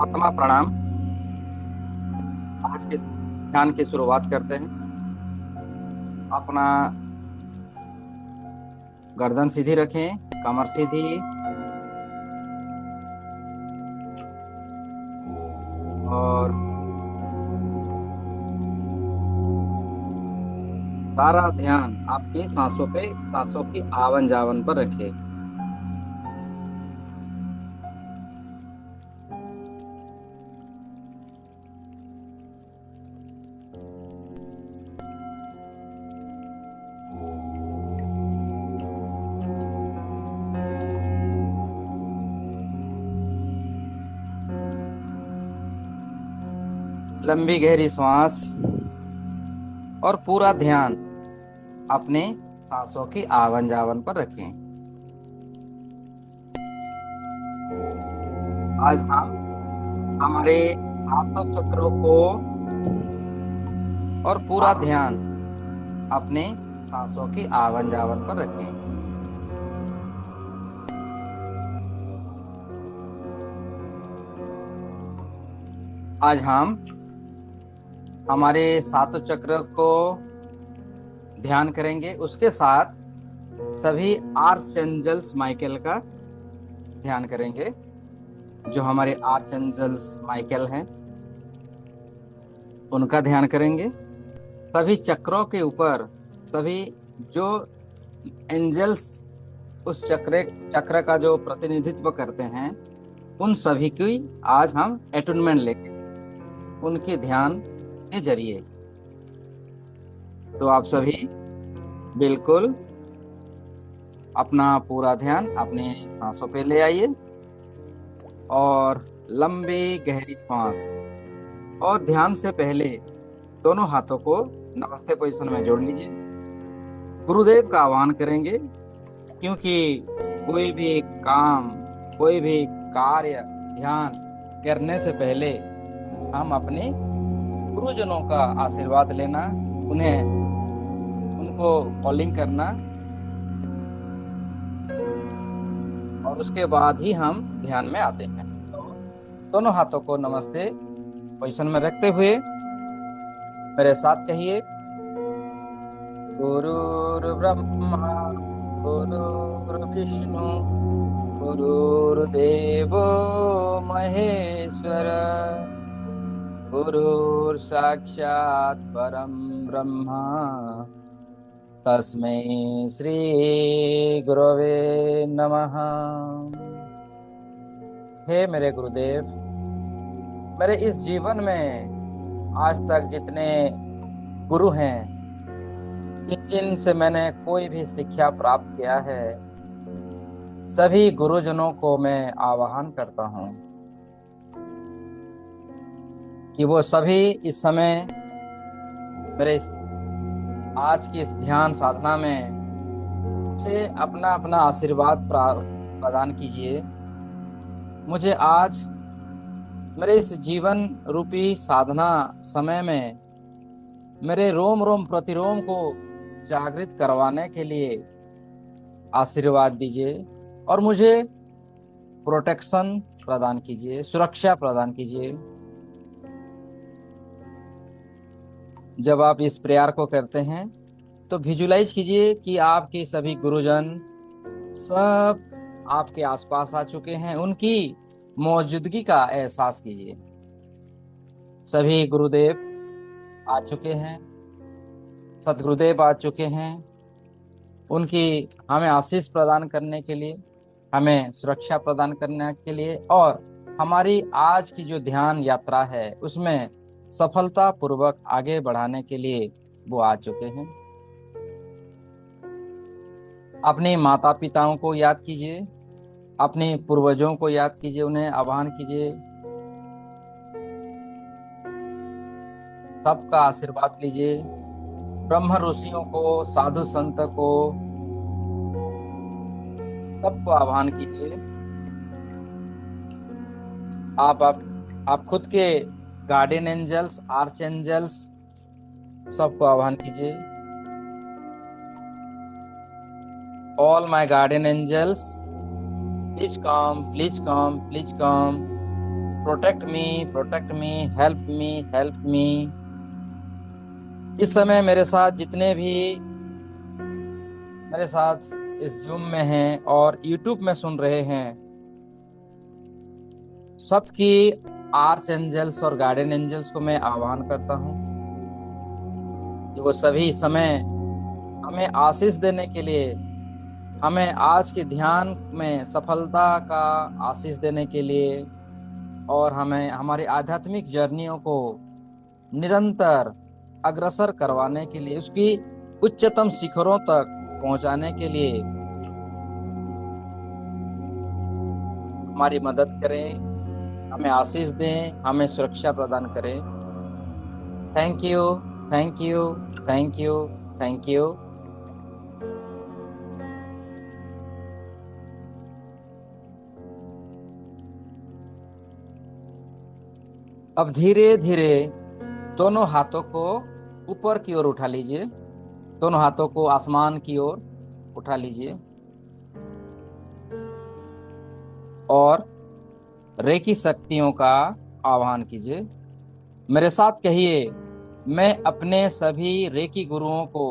आत्मा प्रणाम। आज के ध्यान की शुरुआत करते हैं। अपना गर्दन सीधी रखें, कमर सीधी, और सारा ध्यान आपकी सांसों पे, सांसों की आवन जावन पर रखें। लंबी गहरी सांस और पूरा ध्यान अपने सांसों की आवन जावन पर रखें। आज हम हमारे सातों चक्रों को और पूरा ध्यान अपने सांसों की आवन जावन पर रखें। आज हम हमारे सातों चक्र को ध्यान करेंगे, उसके साथ सभी आर्चएंजल्स माइकल का ध्यान करेंगे। जो हमारे आर्चएंजल्स माइकल हैं उनका ध्यान करेंगे। सभी चक्रों के ऊपर सभी जो एंजल्स उस चक्र का जो प्रतिनिधित्व करते हैं, उन सभी की आज हम एटूनमेंट लेंगे उनके ध्यान के जरिए। तो आप सभी बिल्कुल अपना पूरा ध्यान अपने सांसों पे ले आइए और लंबी गहरी सांस, और ध्यान से पहले दोनों हाथों को नमस्ते पोजीशन में जोड़ लीजिए। गुरुदेव का आह्वान करेंगे, क्योंकि कोई भी काम, कोई भी कार्य ध्यान करने से पहले हम अपने गुरुजनों का आशीर्वाद लेना, उनको कॉलिंग करना, और उसके बाद ही हम ध्यान में आते हैं। तो दोनों हाथों को नमस्ते पोजीशन में रखते हुए मेरे साथ कहिए, गुरुर्ब्रह्मा गुरुर्विष्णु गुरुर्देवो महेश्वर, गुरुर्साक्षात् परम ब्रह्मा, तस्मै श्री गुरवे नमः। हे मेरे गुरुदेव, मेरे इस जीवन में आज तक जितने गुरु हैं, जिन से मैंने कोई भी शिक्षा प्राप्त किया है, सभी गुरुजनों को मैं आह्वान करता हूँ कि वो सभी इस समय मेरे आज की इस ध्यान साधना में मुझे अपना अपना आशीर्वाद प्रदान कीजिए। मुझे आज मेरे इस जीवन रूपी साधना समय में मेरे रोम रोम प्रतिरोम को जागृत करवाने के लिए आशीर्वाद दीजिए, और मुझे प्रोटेक्शन प्रदान कीजिए, सुरक्षा प्रदान कीजिए। जब आप इस प्रेयर को करते हैं तो विजुलाइज कीजिए कि आपके सभी गुरुजन सब आपके आसपास आ चुके हैं, उनकी मौजूदगी का एहसास कीजिए। सभी गुरुदेव आ चुके हैं, सदगुरुदेव आ चुके हैं, उनकी हमें आशीष प्रदान करने के लिए, हमें सुरक्षा प्रदान करने के लिए, और हमारी आज की जो ध्यान यात्रा है उसमें सफलता पूर्वक आगे बढ़ाने के लिए वो आ चुके हैं। अपने माता पिताओं को याद कीजिए, अपने पूर्वजों को याद कीजिए, उन्हें आह्वान कीजिए, सबका आशीर्वाद लीजिए। ब्रह्म ऋषियों को, साधु संत को, सबको आह्वान कीजिए। आप खुद के गार्डियन एंजल्स, आर्च एंजल्स, सबको आह्वान कीजिए। All my guardian angels, please come, please come, please come. Protect me, help me. इस समय मेरे साथ जितने भी मेरे साथ इस जूम में हैं और यूट्यूब में सुन रहे हैं, सबकी आर्च एंजल्स और गार्डियन एंजल्स को मैं आह्वान करता हूँ कि वो सभी इस समय हमें आशीष देने के लिए, हमें आज के ध्यान में सफलता का आशीष देने के लिए और हमें हमारी आध्यात्मिक जर्नियों को निरंतर अग्रसर करवाने के लिए, उसकी उच्चतम शिखरों तक पहुंचाने के लिए हमारी मदद करें, हमें आशीष दें, हमें सुरक्षा प्रदान करें। Thank you, thank you, thank you, thank you. अब धीरे धीरे दोनों हाथों को ऊपर की ओर उठा लीजिए, दोनों हाथों को आसमान की ओर उठा लीजिए और रेकी शक्तियों का आह्वान कीजिए। मेरे साथ कहिए, मैं अपने सभी रेकी गुरुओं को,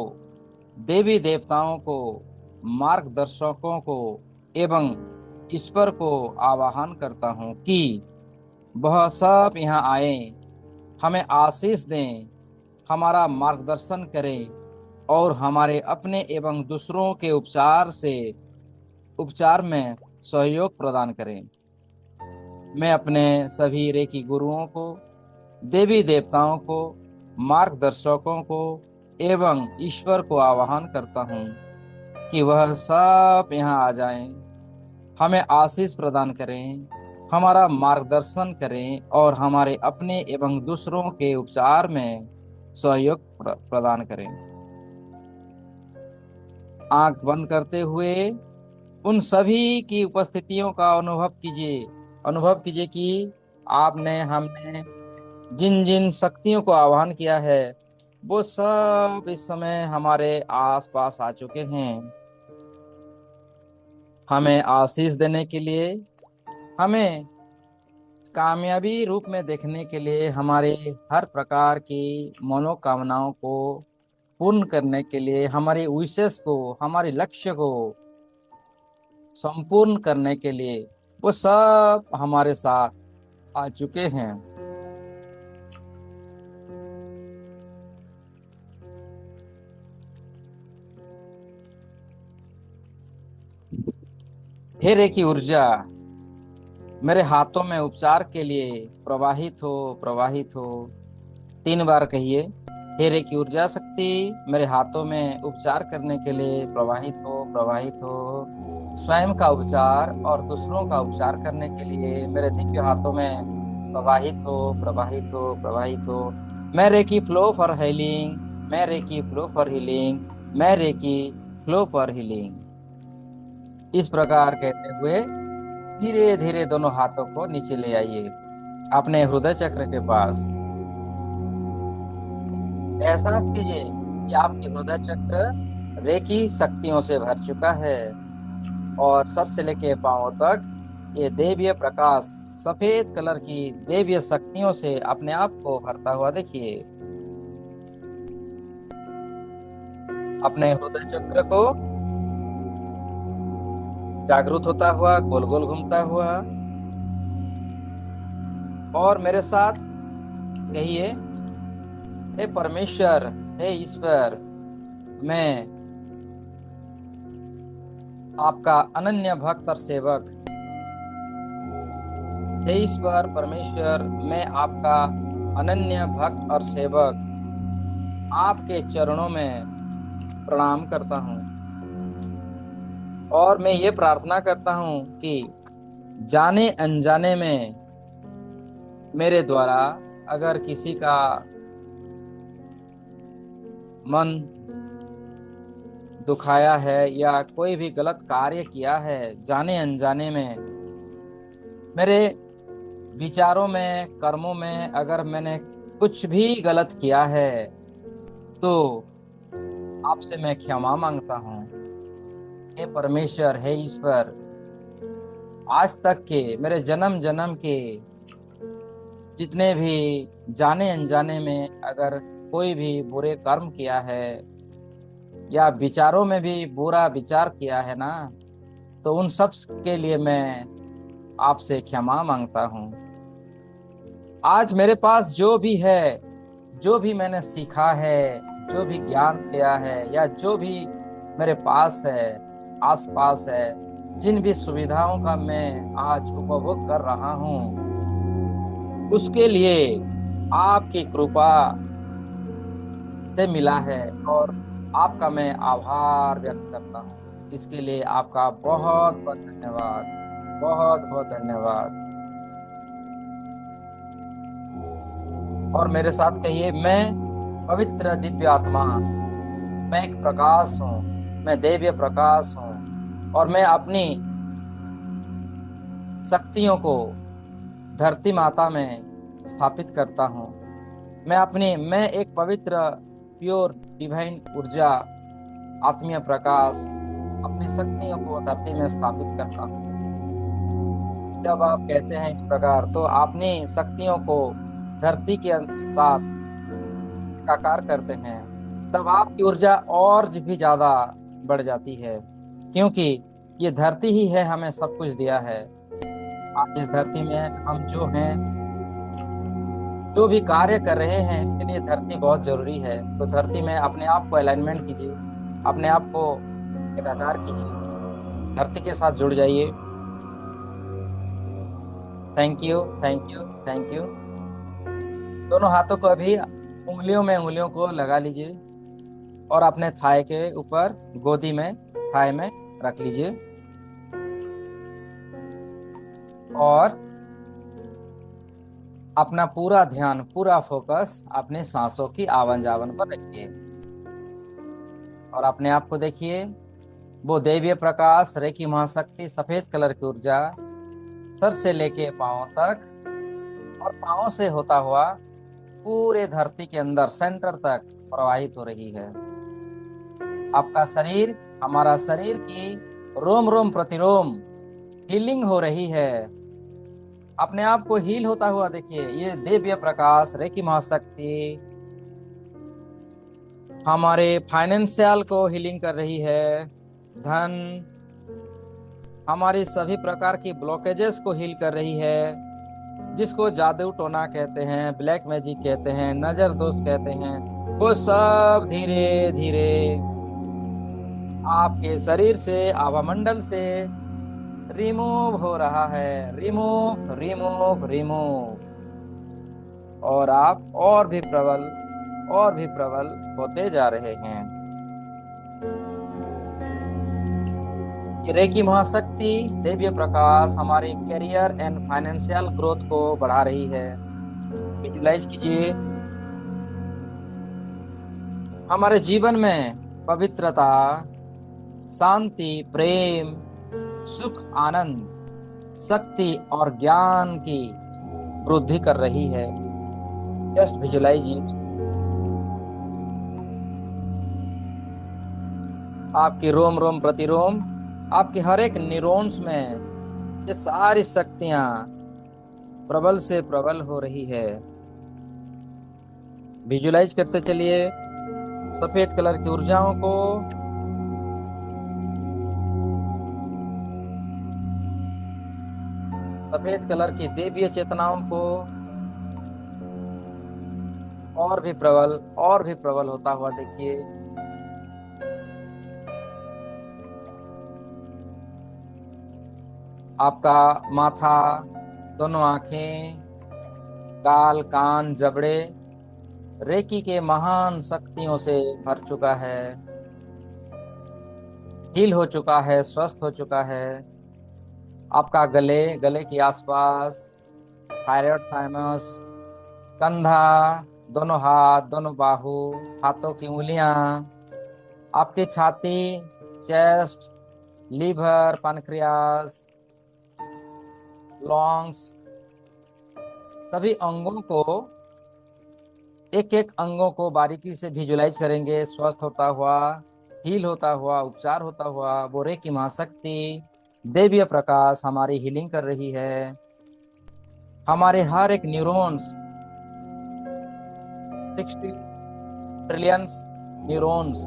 देवी देवताओं को, मार्गदर्शकों को एवं ईश्वर को आवाहन करता हूँ कि वह सब यहाँ आए, हमें आशीष दें, हमारा मार्गदर्शन करें और हमारे अपने एवं दूसरों के उपचार में सहयोग प्रदान करें। मैं अपने सभी रेकी गुरुओं को, देवी देवताओं को, मार्गदर्शकों को एवं ईश्वर को आह्वान करता हूँ कि वह सब यहाँ आ जाएं, हमें आशीष प्रदान करें, हमारा मार्गदर्शन करें और हमारे अपने एवं दूसरों के उपचार में सहयोग प्रदान करें। आंख बंद करते हुए उन सभी की उपस्थितियों का अनुभव कीजिए कि हमने जिन जिन शक्तियों को आह्वान किया है वो सब इस समय हमारे आस पास आ चुके हैं, हमें आशीष देने के लिए, हमें कामयाबी रूप में देखने के लिए, हमारे हर प्रकार की मनोकामनाओं को पूर्ण करने के लिए, हमारी विशेष को, हमारे लक्ष्य को संपूर्ण करने के लिए वो सब हमारे साथ आ चुके हैं। हे रेकी ऊर्जा, मेरे हाथों में उपचार के लिए प्रवाहित हो, प्रवाहित हो। 3 बार कहिए, हे रेकी ऊर्जा शक्ति मेरे हाथों में उपचार करने के लिए प्रवाहित हो, प्रवाहित हो। स्वयं का उपचार और दूसरों का उपचार करने के लिए मेरे दिव्य हाथों में प्रवाहित हो, प्रवाहित हो, प्रवाहित हो। मैं रेकी फ्लो फॉर हीलिंग, मैं रेकी फ्लो फॉर हीलिंग, मैं रेकी फ्लो फॉर हीलिंग। इस प्रकार कहते हुए धीरे धीरे दोनों हाथों को नीचे ले आइए अपने हृदय चक्र के पास। एहसास कीजिए कि आपके हृदय चक्र रेकी शक्तियों से भर चुका है और सर से लेके पांव तक ये देवीय प्रकाश, सफेद कलर की देवीय शक्तियों से अपने आप को भरता हुआ देखिए। अपने हृदय चक्र को जागृत होता हुआ, गोल गोल घूमता हुआ। और मेरे साथ कहिए, हे परमेश्वर, हे ईश्वर, मैं आपका अनन्य भक्त और सेवक। हे ईश्वर परमेश्वर, मैं आपका अनन्य भक्त और सेवक आपके चरणों में प्रणाम करता हूँ और मैं ये प्रार्थना करता हूँ कि जाने अनजाने में मेरे द्वारा अगर किसी का मन दुखाया है या कोई भी गलत कार्य किया है, जाने अनजाने में मेरे विचारों में, कर्मों में अगर मैंने कुछ भी गलत किया है तो आपसे मैं क्षमा मांगता हूँ। हे परमेश्वर, हे ईश्वर, आज तक के मेरे जन्म जन्म के जितने भी जाने अनजाने में अगर कोई भी बुरे कर्म किया है या विचारों में भी बुरा विचार किया है ना, तो उन सब के लिए मैं आपसे क्षमा मांगता हूँ। आज मेरे पास जो भी है, जो भी मैंने सीखा है, जो भी ज्ञान लिया है, या जो भी मेरे पास है, आसपास है, जिन भी सुविधाओं का मैं आज उपभोग कर रहा हूँ, उसके लिए आपकी कृपा से मिला है, और आपका मैं आभार व्यक्त करता हूँ। इसके लिए आपका बहुत बहुत धन्यवाद, बहुत बहुत धन्यवाद। और मेरे साथ कहिए, मैं पवित्र दिव्य आत्मा, मैं एक प्रकाश हूँ, मैं दिव्य प्रकाश हूँ, और मैं अपनी शक्तियों को धरती माता में स्थापित करता हूँ। मैं एक पवित्र प्योर डिवाइन ऊर्जा, आत्मीय प्रकाश, अपनी शक्तियों को धरती में स्थापित करता हूँ। जब आप कहते हैं इस प्रकार, तो अपनी शक्तियों को धरती के साथ एकाकार करते हैं, तब आपकी ऊर्जा और भी ज्यादा बढ़ जाती है, क्योंकि ये धरती ही है हमें सब कुछ दिया है। आज इस धरती में हम जो हैं, जो भी कार्य कर रहे हैं, इसके लिए धरती बहुत जरूरी है। तो धरती में अपने आप को अलाइनमेंट कीजिए, अपने आप को एकाकार कीजिए, धरती के साथ जुड़ जाइए। Thank you, thank you, thank you. दोनों हाथों को अभी उंगलियों को लगा लीजिए, और अपने थाई के ऊपर, गोदी में, थाई में रख लीजिए, और अपना पूरा ध्यान, पूरा फोकस अपने सांसों की आवन जावन पर रखिए, और अपने आप को देखिए। वो दैवीय प्रकाश, रेकी महाशक्ति, सफेद कलर की ऊर्जा सर से लेके पांव तक, और पांव से होता हुआ पूरे धरती के अंदर सेंटर तक प्रवाहित हो रही है। आपका शरीर, हमारा शरीर की रोम रोम प्रतिरोम हीलिंग हो रही है। अपने आप को हील होता हुआ देखिए। ये दिव्य प्रकाश, रेकी महाशक्ति हमारे फाइनेंशियल को हीलिंग कर रही है। धन, हमारी सभी प्रकार की ब्लॉकेजेस को हील कर रही है। जिसको जादू टोना कहते हैं, ब्लैक मैजिक कहते हैं, नजर दोष कहते हैं, वो सब धीरे धीरे आपके शरीर से, आभामंडल से रिमूव हो रहा है। Remove, remove, remove. और आप और भी प्रबल होते जा रहे हैं। ये रेकी महाशक्ति, दिव्य प्रकाश हमारे करियर एंड फाइनेंशियल ग्रोथ को बढ़ा रही है। विजुलाइज कीजिए, हमारे जीवन में पवित्रता, शांति, प्रेम, सुख, आनंद, शक्ति और ज्ञान की वृद्धि कर रही है। Just visualise it. आपकी रोम रोम प्रतिरोम, आपके हर एक न्यूरॉन्स में ये सारी शक्तियां प्रबल से प्रबल हो रही है। विजुलाइज करते चलिए सफेद कलर की ऊर्जाओं को, सफेद कलर की देवीय चेतनाओं को, और भी प्रबल होता हुआ देखिए। आपका माथा, दोनों आंखें, गाल, कान, जबड़े रेकी के महान शक्तियों से भर चुका है, हील हो चुका है, स्वस्थ हो चुका है। आपका गले के आसपास, थायराइड, थाइमस, कंधा, दोनों हाथ, दोनों बाहु, हाथों की उंगलियां, आपकी छाती, चेस्ट, लीवर, पैनक्रियास, लॉन्ग्स, सभी अंगों को, एक एक अंगों को बारीकी से विजुलाइज करेंगे, स्वस्थ होता हुआ, हील होता हुआ, उपचार होता हुआ। वो रेकी महाशक्ति, दिव्य प्रकाश हमारी हीलिंग कर रही है। हमारे हर एक न्यूरॉन्स 60 ट्रिलियंस न्यूरॉन्स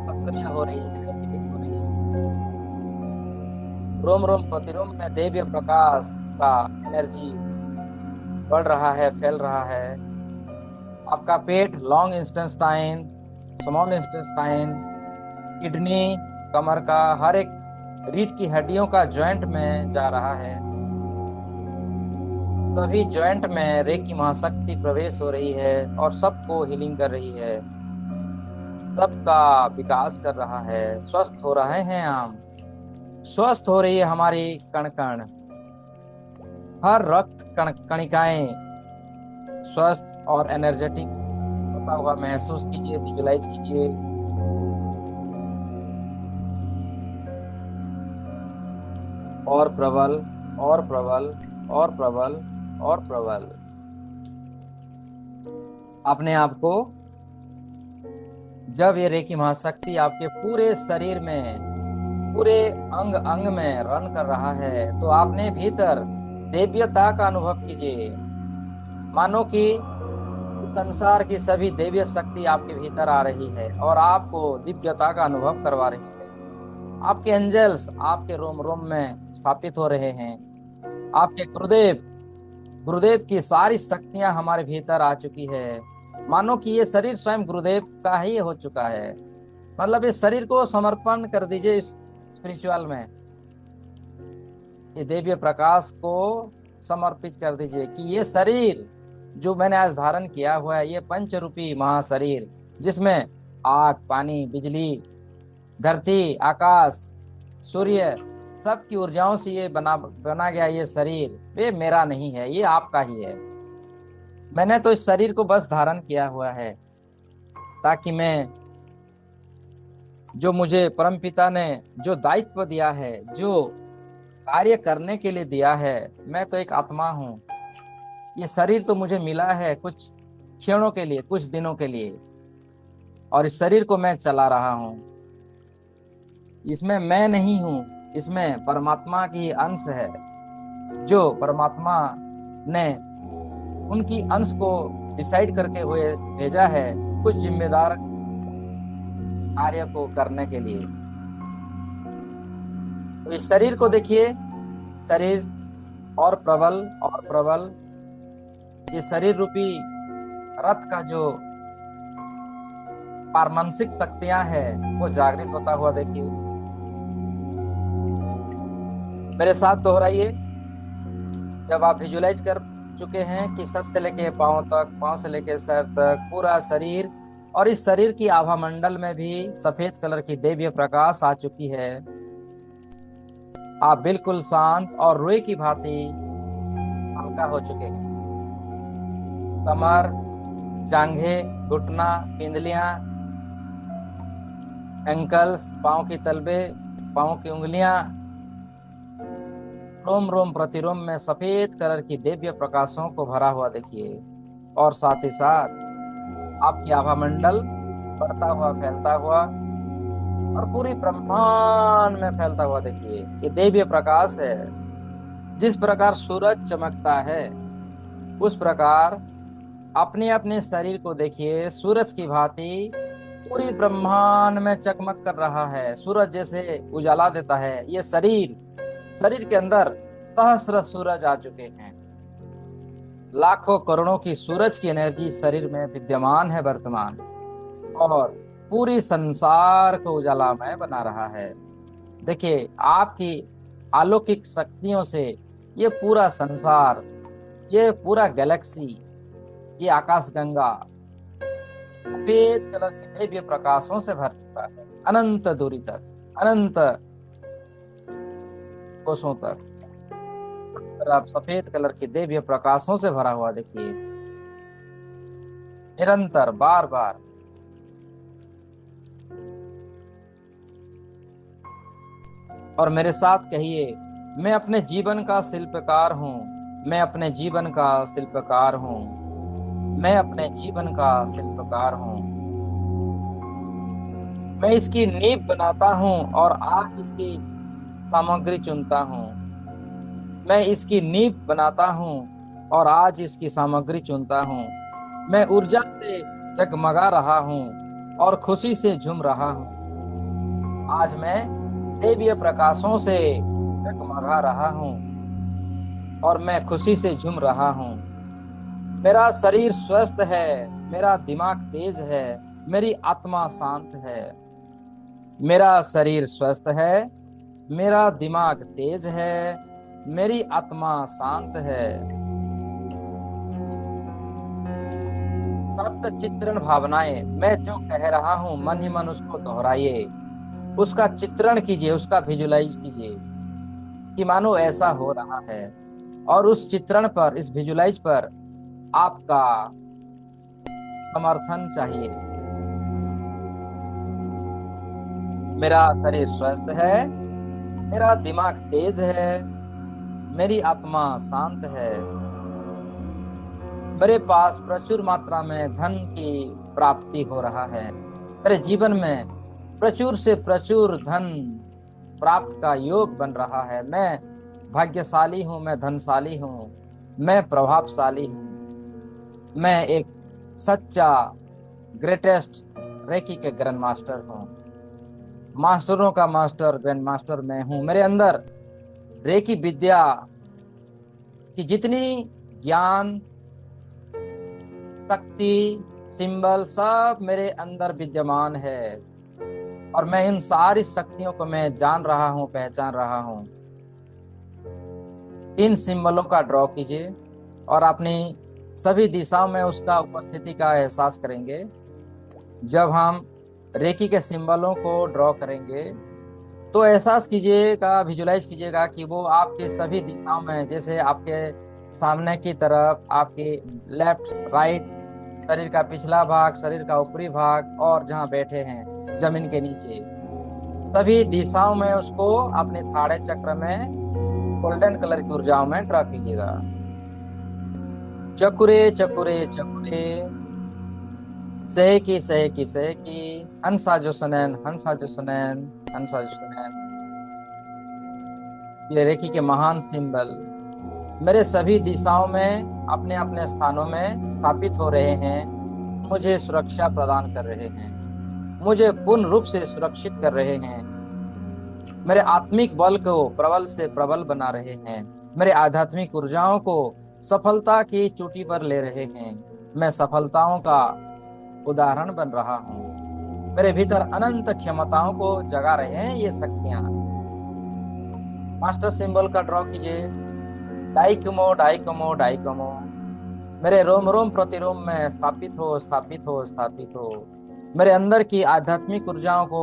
सक्रिय हो रही है, एक्टिवेट हो रही है। रोम रोम प्रतिरोम में दिव्य प्रकाश का एनर्जी बढ़ रहा है, फैल रहा है। आपका पेट, long intestine, small intestine, kidney, कमर का हर एक रीढ़ की हड्डियों का जॉइंट में जा रहा है। सभी जॉइंट में रेकी महाशक्ति प्रवेश हो रही है और सबको हीलिंग कर रही है, सबका विकास कर रहा है। स्वस्थ हो रहे हैं हम, स्वस्थ हो रही है हमारी कण कण, हर रक्त कण कणिकाएं स्वस्थ और एनर्जेटिक होता हुआ महसूस कीजिए, विजुलाइज कीजिए। और प्रबल, और प्रबल, और प्रबल, और प्रबल। अपने आप को, जब ये रेकी महाशक्ति आपके पूरे शरीर में, पूरे अंग अंग में रन कर रहा है, तो आपने भीतर दिव्यता का अनुभव कीजिए। मानो कि संसार की सभी दिव्य शक्ति आपके भीतर आ रही है और आपको दिव्यता का अनुभव करवा रही है। आपके एंजल्स आपके रोम रोम में स्थापित हो रहे हैं। आपके गुरुदेव, गुरुदेव की सारी शक्तियां हमारे भीतर आ चुकी है। मानो कि ये शरीर स्वयं गुरुदेव का ही हो चुका है। मतलब इस शरीर को समर्पण कर दीजिए स्पिरिचुअल में, ये दिव्य प्रकाश को समर्पित कर दीजिए कि ये शरीर जो मैंने आज धारण किया हुआ है, ये पंचरूपी महाशरीर, जिसमें आग, पानी, बिजली, धरती, आकाश, सूर्य, सबकी ऊर्जाओं से ये बना गया ये शरीर, ये मेरा नहीं है, ये आपका ही है। मैंने तो इस शरीर को बस धारण किया हुआ है ताकि मैं, जो मुझे परमपिता ने जो दायित्व दिया है, जो कार्य करने के लिए दिया है, मैं तो एक आत्मा हूँ। ये शरीर तो मुझे मिला है कुछ क्षणों के लिए, कुछ दिनों के लिए, और इस शरीर को मैं चला रहा हूँ। इसमें मैं नहीं हूँ, इसमें परमात्मा की अंश है। जो परमात्मा ने उनकी अंश को डिसाइड करके हुए भेजा है कुछ जिम्मेदार कार्य को करने के लिए। तो इस शरीर को देखिए, शरीर और प्रबल, और प्रबल। ये शरीर रूपी रथ का जो पारमानसिक शक्तियां हैं वो जागृत होता हुआ देखिए। मेरे साथ दोहराइए। जब आप विजुलाइज कर चुके हैं कि सर से लेके पांव तक, पांव से लेके सर तक पूरा शरीर, और इस शरीर की आभा मंडल में भी सफेद कलर की दिव्य प्रकाश आ चुकी है, आप बिल्कुल शांत और रुई की भांति हल्का हो चुके हैं। कमर, जांघे, घुटना, पिंडलियां, एंकल्स, पांव की तलबे, पांव की उंगलियां, रोम रोम प्रतिरोम में सफेद कलर की दिव्य प्रकाशों को भरा हुआ देखिए। और साथ ही साथ आपकी आभा मंडल बढ़ता हुआ, फैलता हुआ और पूरी ब्रह्मांड में फैलता हुआ देखिए। ये दिव्य प्रकाश है। जिस प्रकार सूरज चमकता है उस प्रकार अपने अपने शरीर को देखिए, सूरज की भांति पूरी ब्रह्मांड में चकमक कर रहा है। सूरज जैसे उजाला देता है, ये शरीर, शरीर के अंदर सहस्र सूरज आ चुके हैं। लाखों करोड़ों की सूरज की एनर्जी शरीर में विद्यमान है वर्तमान, और पूरी संसार को उजालामय बना रहा है। देखिए, आपकी अलौकिक शक्तियों से ये पूरा संसार, ये पूरा गैलेक्सी, ये आकाश गंगा सफेद कलर के दिव्य प्रकाशों से भर चुका है, अनंत दूरी तक, अनंत कोसों तक। अगर आप सफेद कलर के दिव्य प्रकाशों से भरा हुआ देखिए, निरंतर, बार बार। और मेरे साथ कहिए, मैं अपने जीवन का शिल्पकार हूँ, मैं अपने जीवन का शिल्पकार हूँ, मैं अपने जीवन का शिल्पकार हूँ। मैं इसकी नींव बनाता हूँ और आज इसकी सामग्री चुनता हूँ। मैं इसकी नींव बनाता हूँ और आज इसकी सामग्री चुनता हूँ। मैं ऊर्जा से जगमगा रहा हूँ और खुशी से झूम रहा हूँ। आज मैं दिव्य प्रकाशों से जगमगा रहा हूँ और मैं खुशी से झूम रहा हूँ। मेरा शरीर स्वस्थ है, मेरा दिमाग तेज है, मेरी आत्मा शांत है। मेरा शरीर स्वस्थ है, मेरा दिमाग तेज है, मेरी आत्मा शांत है। शब्द चित्रण भावनाएं, मैं जो कह रहा हूं मन ही मन उसको दोहराइए, उसका चित्रण कीजिए, उसका विजुलाइज कीजिए कि मानो ऐसा हो रहा है। और उस चित्रण पर, इस विजुलाइज पर आपका समर्थन चाहिए। मेरा शरीर स्वस्थ है, मेरा दिमाग तेज है, मेरी आत्मा शांत है। मेरे पास प्रचुर मात्रा में धन की प्राप्ति हो रहा है। मेरे जीवन में प्रचुर से प्रचुर धन प्राप्त का योग बन रहा है। मैं भाग्यशाली हूँ, मैं धनशाली हूँ, मैं प्रभावशाली हूँ। मैं एक सच्चा ग्रेटेस्ट रेकी के ग्रैंड मास्टर हूँ। मास्टरों का मास्टर, ग्रैंड मास्टर मैं हूँ। मेरे अंदर रेकी विद्या की जितनी ज्ञान, शक्ति, सिंबल सब मेरे अंदर विद्यमान है और मैं इन सारी शक्तियों को मैं जान रहा हूँ, पहचान रहा हूँ। इन सिंबलों का ड्रॉ कीजिए और अपनी सभी दिशाओं में उसका उपस्थिति का एहसास करेंगे। जब हम रेकी के सिंबलों को ड्रॉ करेंगे तो एहसास कीजिएगा, विजुलाइज कीजिएगा कि वो आपके सभी दिशाओं में, जैसे आपके सामने की तरफ, आपके लेफ्ट, राइट, शरीर का पिछला भाग, शरीर का ऊपरी भाग और जहाँ बैठे हैं जमीन के नीचे, सभी दिशाओं में उसको अपने थाड़े चक्र में गोल्डन कलर की ऊर्जाओं में ड्रा कीजिएगा। चकुरे चकुरे चकुरे, सहकी सहकी सहकी, हंसा जो सनैन, हंसा जो सनैन, हंसा जो सनैन। ये रेकी के महान सिंबल मेरे सभी दिशाओं में अपने अपने स्थानों में स्थापित हो रहे हैं, मुझे सुरक्षा प्रदान कर रहे हैं, मुझे पूर्ण रूप से सुरक्षित कर रहे हैं। मेरे आत्मिक बल को प्रबल से प्रबल बना रहे हैं, मेरे आध्यात्मिक ऊर्जाओं को सफलता की चोटी पर ले रहे हैं। मैं सफलताओं का उदाहरण बन रहा हूँ। मेरे भीतर अनंत क्षमताओं को जगा रहे हैं ये शक्तियां। मास्टर सिंबल का ड्रॉ कीजिए। डाइकमो डाइकमो डाइकमो, मेरे रोम रोम प्रतिरोम में स्थापित हो, स्थापित हो, स्थापित हो। मेरे अंदर की आध्यात्मिक ऊर्जाओं को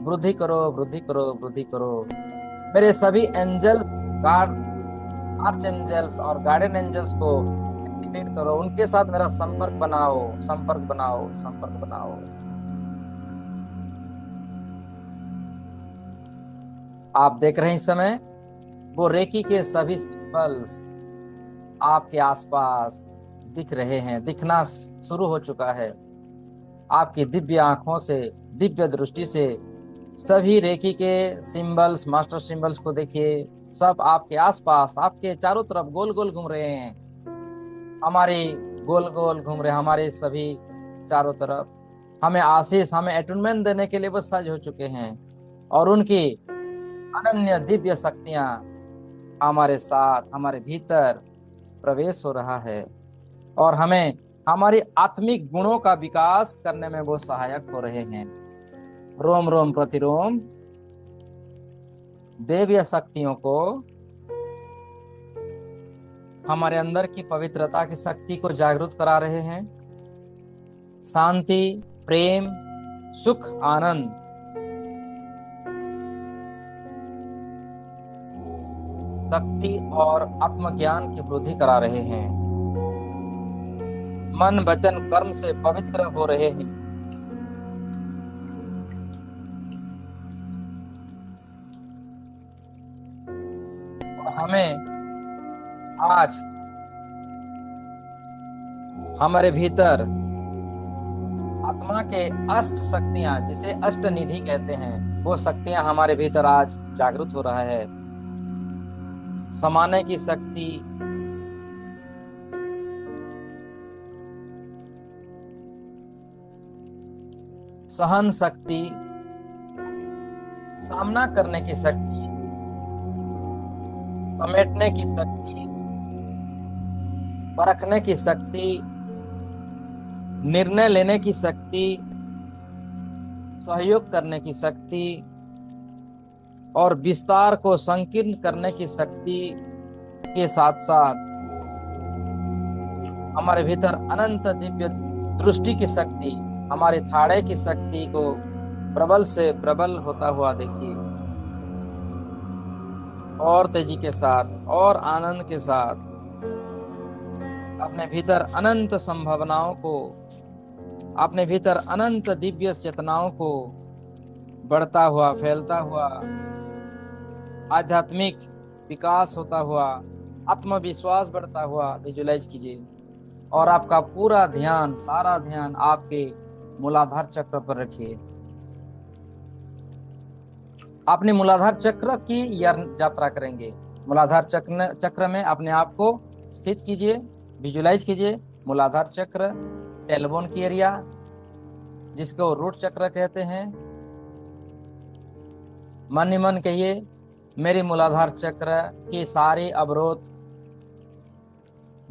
वृद्धि करो, वृद्धि करो, वृद्धि करो। मेरे सभी एंजल्स, गार्ड, आर्च एंजल्स और गार्डियन एंजल्स को एक्टिवेट करो, उनके साथ मेरा संपर्क बनाओ, संपर्क बनाओ, संपर्क बनाओ। आप देख रहे हैं इस समय वो रेकी के सभी सिंबल्स आपके आसपास दिख रहे हैं, दिखना शुरू हो चुका है। आपकी दिव्य आंखों से, दिव्य दृष्टि से सभी रेकी के सिंबल्स, मास्टर सिंबल्स को देखिए। सब आपके आसपास, आपके चारों तरफ गोल गोल घूम रहे हैं। हमारी गोल गोल घूम रहे हैं, हमारे सभी चारों तरफ हमें आशीष, हमें एटुनमेंट देने के लिए वो सज हो चुके हैं और उनकी अनन्य दिव्य शक्तियां हमारे साथ, हमारे भीतर प्रवेश हो रहा है और हमें हमारी आत्मिक गुणों का विकास करने में वो सहायक हो रहे हैं। रोम रोम प्रतिरोम देवीय शक्तियों को, हमारे अंदर की पवित्रता की शक्ति को जागृत करा रहे हैं। शांति, प्रेम, सुख, आनंद, शक्ति और आत्मज्ञान की वृद्धि करा रहे हैं। मन वचन कर्म से पवित्र हो रहे हैं। और हमें आज हमारे भीतर आत्मा के अष्ट शक्तियां, जिसे अष्ट निधि कहते हैं, वो शक्तियां हमारे भीतर आज जागृत हो रहा है। समाने की शक्ति, सहन शक्ति, सामना करने की शक्ति, समेटने की शक्ति, परखने की शक्ति, निर्णय लेने की शक्ति, सहयोग करने की शक्ति और विस्तार को संकीर्ण करने की शक्ति के साथ साथ हमारे भीतर अनंत दिव्य दृष्टि की शक्ति, हमारी थाड़े की शक्ति को प्रबल से प्रबल होता हुआ देखिए, और तेजी के साथ और आनंद के साथ अपने भीतर अनंत संभावनाओं को, अपने भीतर अनंत दिव्य चेतनाओं को बढ़ता हुआ, फैलता हुआ, आध्यात्मिक विकास होता हुआ, आत्मविश्वास बढ़ता हुआ विजुलाइज कीजिए। और आपका पूरा ध्यान, सारा ध्यान आपके मूलाधार चक्र पर रखिए। अपने मूलाधार चक्र की यात्रा करेंगे। मूलाधार चक्र में अपने आप को स्थित कीजिए, विजुलाइज कीजिए। मूलाधार चक्र, टेलबोन की एरिया, जिसको रूट चक्र कहते हैं। मन ही मन कहिए, मेरी मूलाधार चक्र की सारी अवरोध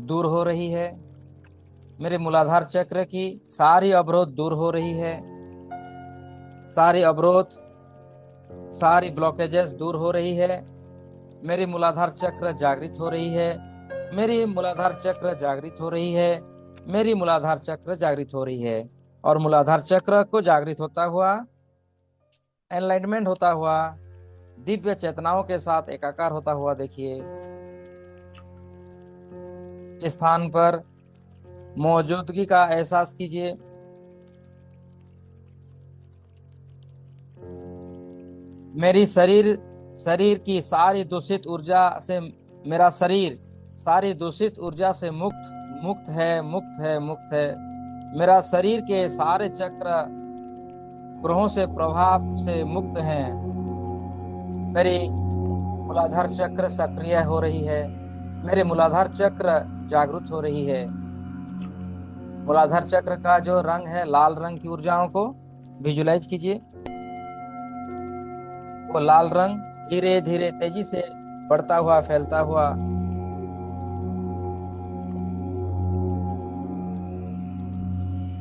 दूर हो रही है। मेरे मूलाधार चक्र की सारी अवरोध दूर हो रही है। सारी अवरोध, सारी ब्लॉकेजेस दूर हो रही है। मेरी मूलाधार चक्र जागृत हो रही है। मेरी मूलाधार चक्र जागृत हो रही है। मेरी मूलाधार चक्र जागृत हो रही है। और मूलाधार चक्र को जागृत होता हुआ, एनलाइटमेंट होता हुआ, दिव्य चेतनाओं के साथ एकाकार होता हुआ देखिए। इस स्थान पर मौजूदगी का एहसास कीजिए। मेरी शरीर की सारी दूषित ऊर्जा से, मेरा शरीर सारी दूषित ऊर्जा से मुक्त है, मुक्त है, मुक्त है। मेरा शरीर के सारे चक्र ग्रहों से प्रभाव से मुक्त हैं। मेरी मूलाधार चक्र सक्रिय हो रही है। मेरे मूलाधार चक्र जागृत हो रही है। मूलाधार चक्र का जो रंग है, लाल रंग की ऊर्जाओं को विजुलाइज कीजिए। वो लाल रंग धीरे धीरे तेजी से बढ़ता हुआ, फैलता हुआ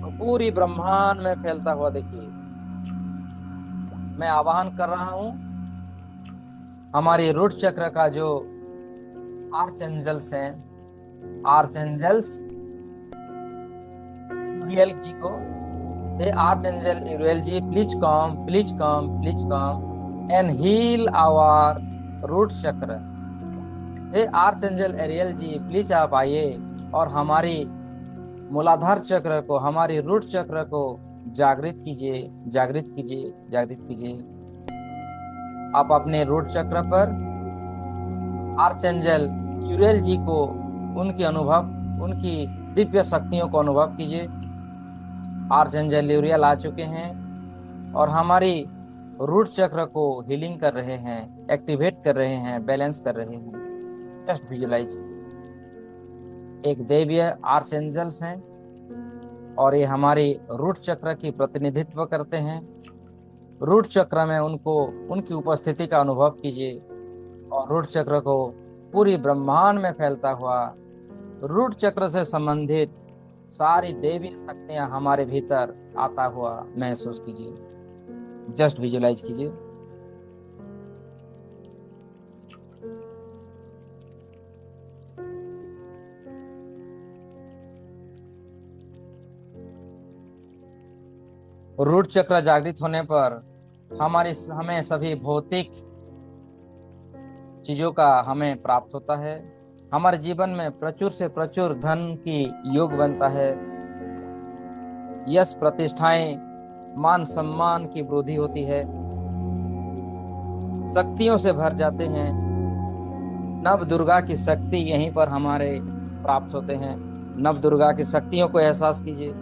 तो पूरी ब्रह्मांड में फैलता हुआ देखिए। मैं आवाहन कर रहा हूं हमारी रूट चक्र का जो आर्च एंजल्स हैं, आर्च एंजल्स यूरियल जी को, हे archangel Uriel ji, please come, please come, please come and heal our root chakra. हे archangel Ariel ji, please आप आइए और हमारी मूलाधार चक्र को, हमारी रूट चक्र को जागृत कीजिए, जागृत कीजिए, जागृत कीजिए। आप अपने रूट चक्र पर आर्चएंजल यूरेल जी को, उनके अनुभव, उनकी दिव्य शक्तियों को अनुभव कीजिए। आर्चएंजल यूरियल आ चुके हैं और हमारी रूट चक्र को हीलिंग कर रहे हैं, एक्टिवेट कर रहे हैं, बैलेंस कर रहे हैं। जस्ट विजुलाइज, एक दैवीय आर्चएंजल्स हैं और ये हमारी रूट चक्र की प्रतिनिधित्व करते हैं। रूट चक्र में उनको, उनकी उपस्थिति का अनुभव कीजिए और रूट चक्र को पूरी ब्रह्मांड में फैलता हुआ, रूट चक्र से संबंधित सारी देवी शक्तियां हमारे भीतर आता हुआ महसूस कीजिए। जस्ट विजुलाइज कीजिए। रूट चक्र जागृत होने पर हमें सभी भौतिक चीजों का हमें प्राप्त होता है। हमारे जीवन में प्रचुर से प्रचुर धन की योग बनता है। यश, प्रतिष्ठाएं, मान सम्मान की वृद्धि होती है। शक्तियों से भर जाते हैं। नव दुर्गा की शक्ति यहीं पर हमारे प्राप्त होते हैं। नव दुर्गा की शक्तियों को एहसास कीजिए।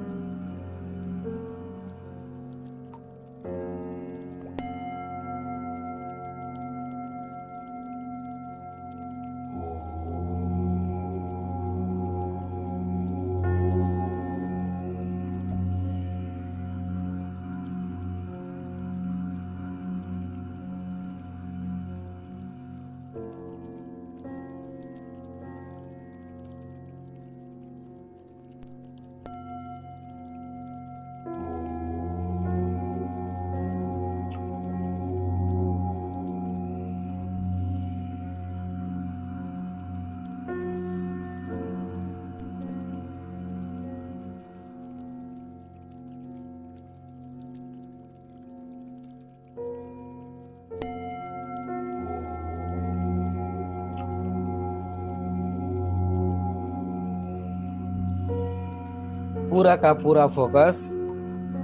पूरा का पूरा फोकस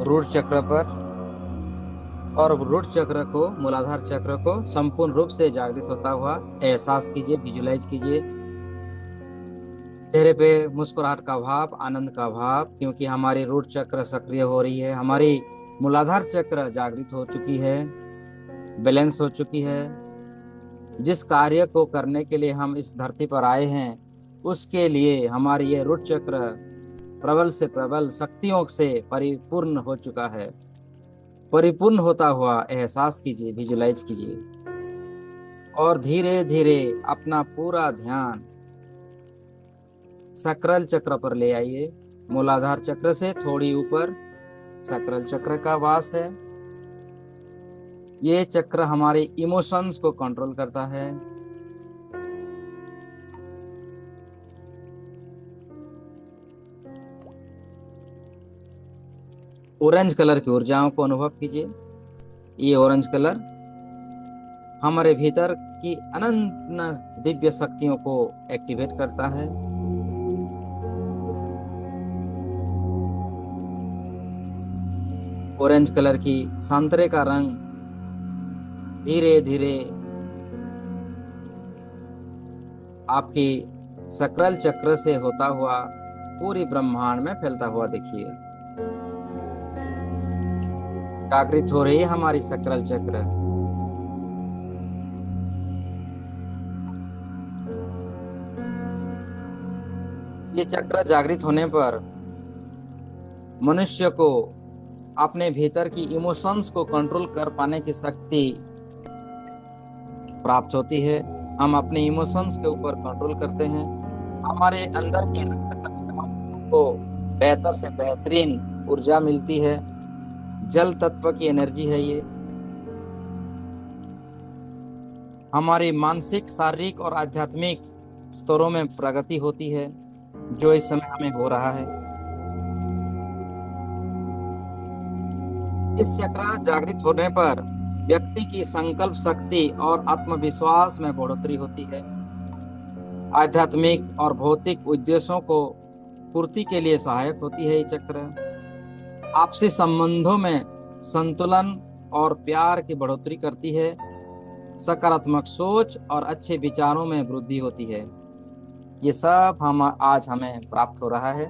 रूट चक्र पर, और रूट चक्र को, मूलाधार चक्र को संपूर्ण रूप से जागृत होता हुआ एहसास कीजिए, विजुलाइज कीजिए। चेहरे पे मुस्कुराहट का भाव, आनंद का भाव, क्योंकि हमारी रूट चक्र सक्रिय हो रही है, हमारी मूलाधार चक्र जागृत हो चुकी है, बैलेंस हो चुकी है। जिस कार्य को करने के लिए हम इस धरती पर आए हैं, उसके लिए हमारी ये रूट चक्र प्रबल से प्रबल शक्तियों से परिपूर्ण हो चुका है। परिपूर्ण होता हुआ एहसास कीजिए, विजुलाइज कीजिए, और धीरे धीरे अपना पूरा ध्यान सकरल चक्र पर ले आइए। मूलाधार चक्र से थोड़ी ऊपर सकरल चक्र का वास है। ये चक्र हमारे इमोशंस को कंट्रोल करता है। ऑरेंज कलर की ऊर्जाओं को अनुभव कीजिए। ये ऑरेंज कलर हमारे भीतर की अनंत दिव्य शक्तियों को एक्टिवेट करता है। ऑरेंज कलर की संतरे का रंग धीरे धीरे आपकी सकरल चक्र से होता हुआ पूरी ब्रह्मांड में फैलता हुआ देखिए। जागृत हो रही है हमारी सकरल चक्र। ये चक्र जागृत होने पर मनुष्य को अपने भीतर की इमोशंस को कंट्रोल कर पाने की शक्ति प्राप्त होती है। हम अपने इमोशंस के ऊपर कंट्रोल करते हैं। हमारे अंदर की को बेहतर से बेहतरीन ऊर्जा मिलती है। जल तत्व की एनर्जी है ये। हमारी मानसिक, शारीरिक और आध्यात्मिक स्तरों में प्रगति होती है, जो इस समय हमें हो रहा है। इस चक्र जागृत होने पर व्यक्ति की संकल्प शक्ति और आत्मविश्वास में बढ़ोतरी होती है। आध्यात्मिक और भौतिक उद्देश्यों को पूर्ति के लिए सहायक होती है ये चक्र। आपसी संबंधों में संतुलन और प्यार की बढ़ोतरी करती है। सकारात्मक सोच और अच्छे विचारों में वृद्धि होती है। ये सब आज हमें प्राप्त हो रहा है।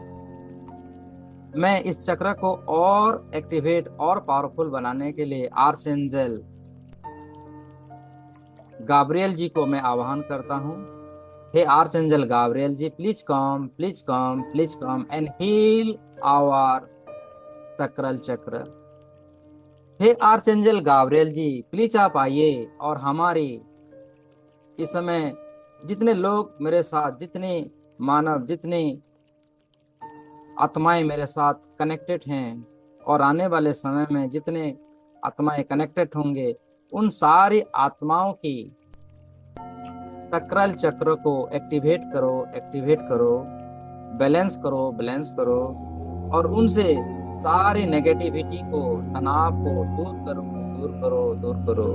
मैं इस चक्र को और एक्टिवेट और पावरफुल बनाने के लिए आर्चएंजल गाब्रियल जी को मैं आह्वान करता हूँ। हे archangel Gabriel ji, please come, please come, please come and heal our sacral chakra. हे आर्चएंजल गाब्रियल जी, प्लीज आप आइए और हमारी इस समय जितने लोग मेरे साथ, जितने मानव, जितने आत्माएं मेरे साथ कनेक्टेड हैं और आने वाले समय में जितने आत्माएं कनेक्टेड होंगे, उन सारी आत्माओं की सकरल चक्र को एक्टिवेट करो, एक्टिवेट करो, बैलेंस करो, बैलेंस करो, और उनसे सारी नेगेटिविटी को, तनाव को दूर करो, दूर करो, दूर करो।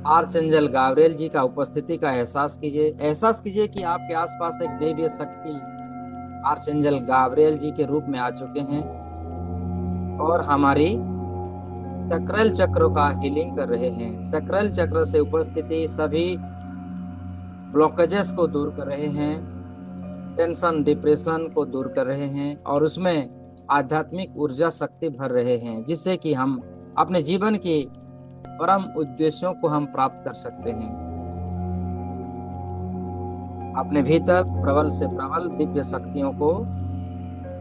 आर्चएंजल गाब्रियल जी का उपस्थिति का एहसास कीजिए। एहसास कीजिए कि आपके आसपास एक दैवीय शक्ति आर्चएंजल गाब्रियल जी के रूप में आ चुके हैं और हमारी सकरल चक्र का हीलिंग कर रहे हैं। सकरल चक्र से उपस्थिति सभी ब्लॉकेजेस को दूर कर रहे हैं, टेंशन, डिप्रेशन को दूर कर रहे हैं, और उसमें आध्यात्मिक ऊर्जा शक्ति भर रहे हैं, जिससे कि हम अपने जीवन के परम उद्देश्यों को हम प्राप्त कर सकते हैं। अपने भीतर प्रबल से प्रबल दिव्य शक्तियों को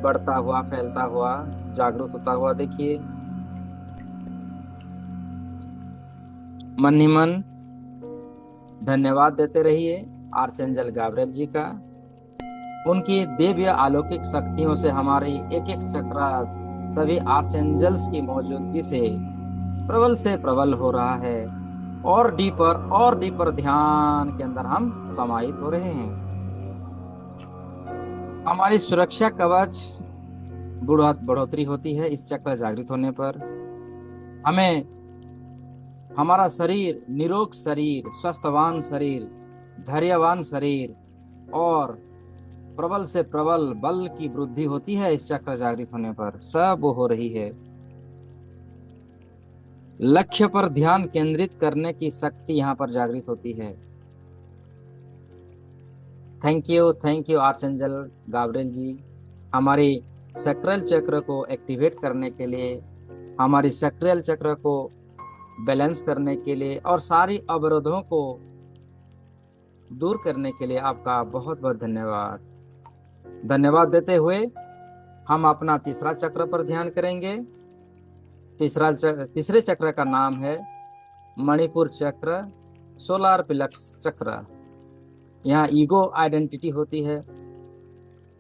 बढ़ता हुआ, फैलता हुआ, जागरूक होता हुआ देखिए। मन ही मन धन्यवाद देते रहिए आर्चएंजल गाब्रियल जी का। उनकी दिव्य अलौकिक शक्तियों से हमारी एक एक चक्र सभी आर्चएंजल्स की मौजूदगी से प्रबल से प्रबल हो रहा है, और डीपर ध्यान के अंदर हम समाहित हो रहे हैं। हमारी सुरक्षा कवच बढ़ोतरी होती है इस चक्र जागृत होने पर। हमें हमारा शरीर, निरोग शरीर, स्वस्थवान शरीर, धैर्यवान शरीर, और प्रबल से प्रबल बल की वृद्धि होती है इस चक्र जागृत होने पर, सब वो हो रही है। लक्ष्य पर ध्यान केंद्रित करने की शक्ति यहाँ पर जागृत होती है। थैंक यू आर्चेंजल गाब्रिएल जी, हमारी सैक्रल चक्र को एक्टिवेट करने के लिए, हमारी सैक्रल चक्र को बैलेंस करने के लिए और सारी अवरोधों को दूर करने के लिए आपका बहुत बहुत धन्यवाद। धन्यवाद देते हुए हम अपना तीसरा चक्र पर ध्यान करेंगे। तीसरे चक्र का नाम है मणिपुर चक्र, सोलार प्लेक्स चक्र। यहाँ ईगो आइडेंटिटी होती है,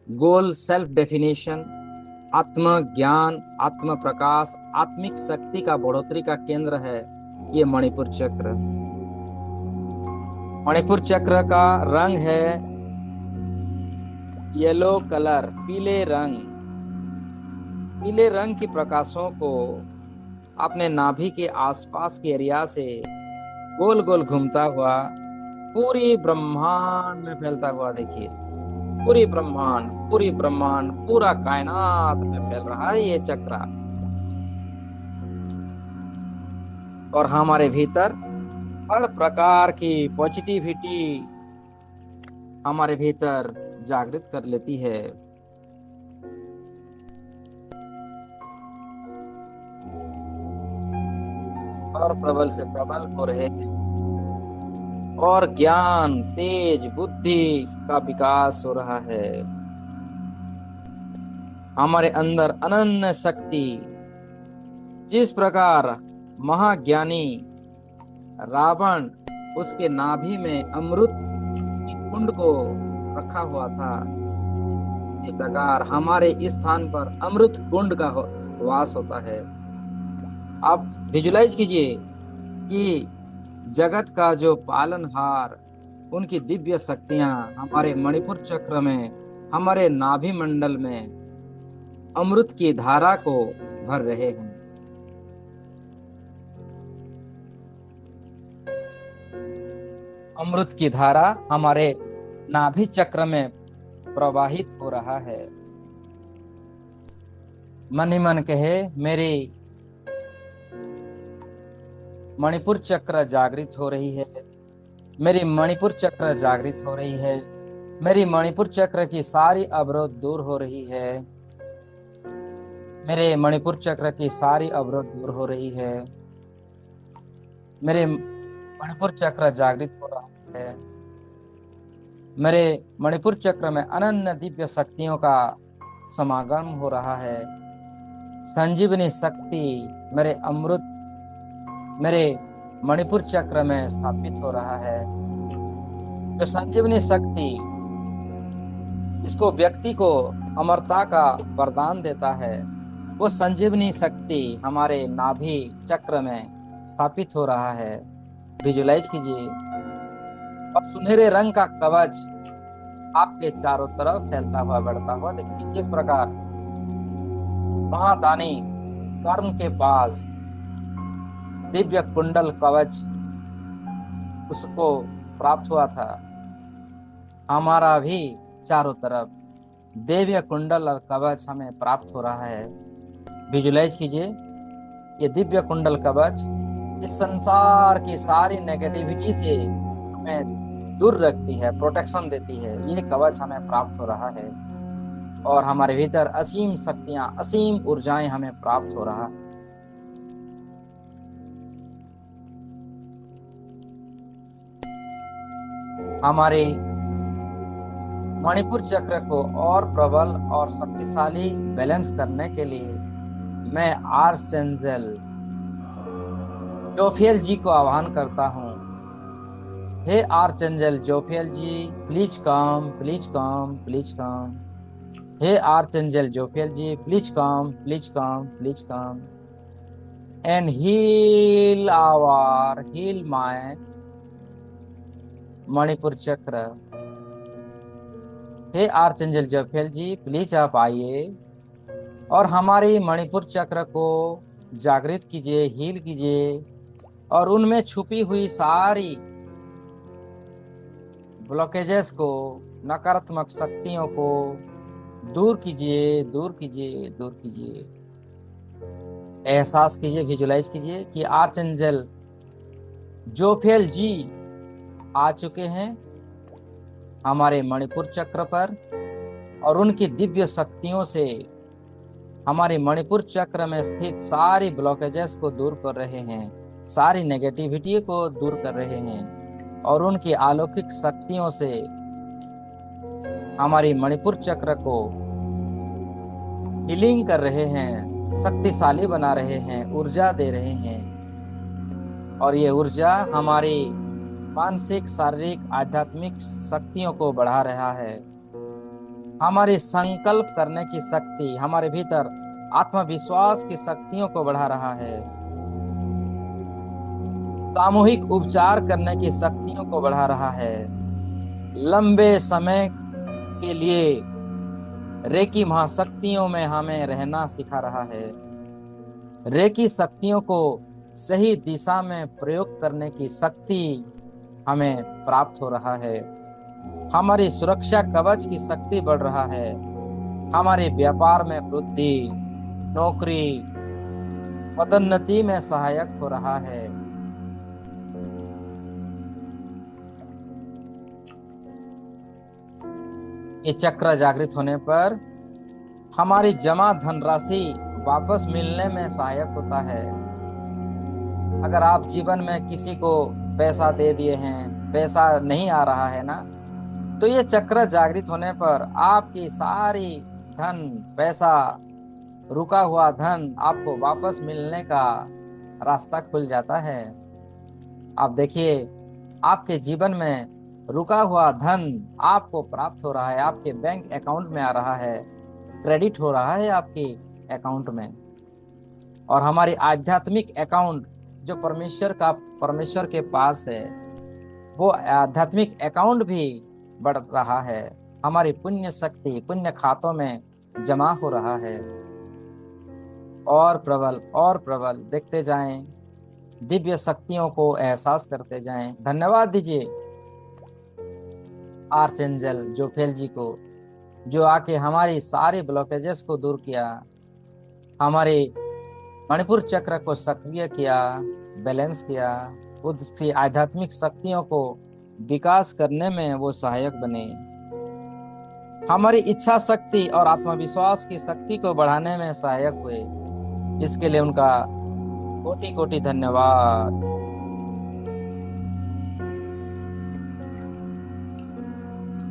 गोल सेल्फ डेफिनेशन, आत्म ज्ञान, आत्म प्रकाश, आत्मिक शक्ति का बढ़ोतरी का केंद्र है ये मणिपुर चक्र। मणिपुर चक्र का रंग है येलो कलर, पीले रंग। पीले रंग की प्रकाशों को अपने नाभि के आसपास के एरिया से गोल गोल घूमता हुआ पूरी ब्रह्मांड में फैलता हुआ देखिए। पूरी ब्रह्मांड पूरा कायनात में फैल रहा है ये चक्र। और हमारे भीतर हर प्रकार की पॉजिटिविटी हमारे भीतर जागृत कर लेती है। और प्रबल से प्रबल हो रहे हैं और ज्ञान, तेज बुद्धि का विकास हो रहा है। हमारे अंदर अनन्य शक्ति, जिस प्रकार महाज्ञानी रावण उसके नाभि में अमृत की कुंड को रखा हुआ था, इस प्रकार हमारे इस स्थान पर अमृत कुंड का वास होता है। आप विजुलाइज कीजिए कि जगत का जो पालनहार, उनकी दिव्य शक्तियां हमारे मणिपुर चक्र में, हमारे नाभि मंडल में अमृत की धारा को भर रहे हैं। अमृत की धारा हमारे नाभि चक्र में प्रवाहित हो रहा है। मन ही मन कहे, मेरी मणिपुर चक्र जागृत हो रही है, मेरी मणिपुर चक्र जागृत हो रही है, मेरी मणिपुर चक्र की सारी अवरोध दूर हो रही है, मेरे मणिपुर चक्र की सारी अवरोध दूर हो रही है, मेरे मणिपुर चक्र जागृत हो रहा है, मेरे मणिपुर चक्र में अनन्य दिव्य शक्तियों का समागम हो रहा है। संजीवनी शक्ति मेरे अमृत मेरे मणिपुर चक्र में स्थापित हो रहा है। जो संजीवनी शक्ति इसको व्यक्ति को अमरता का वरदान देता है, वो संजीवनी शक्ति हमारे नाभि चक्र में स्थापित हो रहा है। विजुलाइज कीजिए। और सुनहरे रंग का कवच आपके चारों तरफ फैलता हुआ बढ़ता हुआ देखिए। किस प्रकार महादानी कर्ण के पास दिव्य कुंडल कवच उसको प्राप्त हुआ था, हमारा भी चारों तरफ दिव्य कुंडल और कवच हमें प्राप्त हो रहा है। विजुलाइज कीजिए, ये दिव्य कुंडल कवच इस संसार की सारी नेगेटिविटी से हमें दूर रखती है, प्रोटेक्शन देती है। ये कवच हमें प्राप्त हो रहा है और हमारे भीतर असीम शक्तियां, असीम ऊर्जाएं हमें प्राप्त हो रहा है। हमारे मणिपुर चक्र को और प्रबल और शक्तिशाली बैलेंस करने के लिए मैं आर्चेंजल जोफियल जी को आह्वान करता हूँ। हे archangel Jophiel ji, please come, please come, please come. हे archangel Jophiel ji, please come, please come, please come and heal my Manipur chakra. हे आर्चेंजल जोफियल जी, प्लीज आप आइए और हमारे मणिपुर चक्र को जागृत कीजिए, हील कीजिए और उनमें छुपी हुई सारी ब्लॉकेजेस को, नकारात्मक शक्तियों को दूर कीजिए, दूर कीजिए, दूर कीजिए। एहसास कीजिए, विजुलाइज कीजिए कि आर्च एंजल जोफेल जी आ चुके हैं हमारे मणिपुर चक्र पर, और उनकी दिव्य शक्तियों से हमारे मणिपुर चक्र में स्थित सारी ब्लॉकेजेस को दूर कर रहे हैं, सारी नेगेटिविटी को दूर कर रहे हैं, और उनकी अलौकिक शक्तियों से हमारी मणिपुर चक्र को हीलिंग कर रहे हैं, शक्तिशाली बना रहे हैं, ऊर्जा दे रहे हैं। और ये ऊर्जा हमारी मानसिक, शारीरिक, आध्यात्मिक शक्तियों को बढ़ा रहा है। हमारी संकल्प करने की शक्ति, हमारे भीतर आत्मविश्वास की शक्तियों को बढ़ा रहा है। सामूहिक उपचार करने की शक्तियों को बढ़ा रहा है। लंबे समय के लिए रेकी महाशक्तियों में हमें रहना सिखा रहा है। रेकी शक्तियों को सही दिशा में प्रयोग करने की शक्ति हमें प्राप्त हो रहा है। हमारी सुरक्षा कवच की शक्ति बढ़ रहा है। हमारे व्यापार में वृद्धि, नौकरी, पदोन्नति में सहायक हो रहा है। ये चक्र जागृत होने पर हमारी जमा धनराशि वापस मिलने में सहायक होता है। अगर आप जीवन में किसी को पैसा दे दिए हैं, पैसा नहीं आ रहा है ना, तो ये चक्र जागृत होने पर आपकी सारी धन, पैसा, रुका हुआ धन आपको वापस मिलने का रास्ता खुल जाता है। आप देखिए, आपके जीवन में रुका हुआ धन आपको प्राप्त हो रहा है, आपके बैंक अकाउंट में आ रहा है, क्रेडिट हो रहा है आपके अकाउंट में। और हमारी आध्यात्मिक अकाउंट जो परमेश्वर के पास है, वो आध्यात्मिक अकाउंट भी बढ़ रहा है। हमारी पुण्य शक्ति पुण्य खातों में जमा हो रहा है। और प्रबल और प्रबल देखते जाएं, दिव्य शक्तियों को एहसास करते जाएं। धन्यवाद दीजिए आर्चएंजल जोफेल जी को, जो आके हमारी सारी ब्लॉकेजेस को दूर किया, हमारे मणिपुर चक्र को सक्रिय किया, बैलेंस किया, उसकी आध्यात्मिक शक्तियों को विकास करने में वो सहायक बने। हमारी इच्छा शक्ति और आत्मविश्वास की शक्ति को बढ़ाने में सहायक हुए। इसके लिए उनका कोटि कोटि धन्यवाद।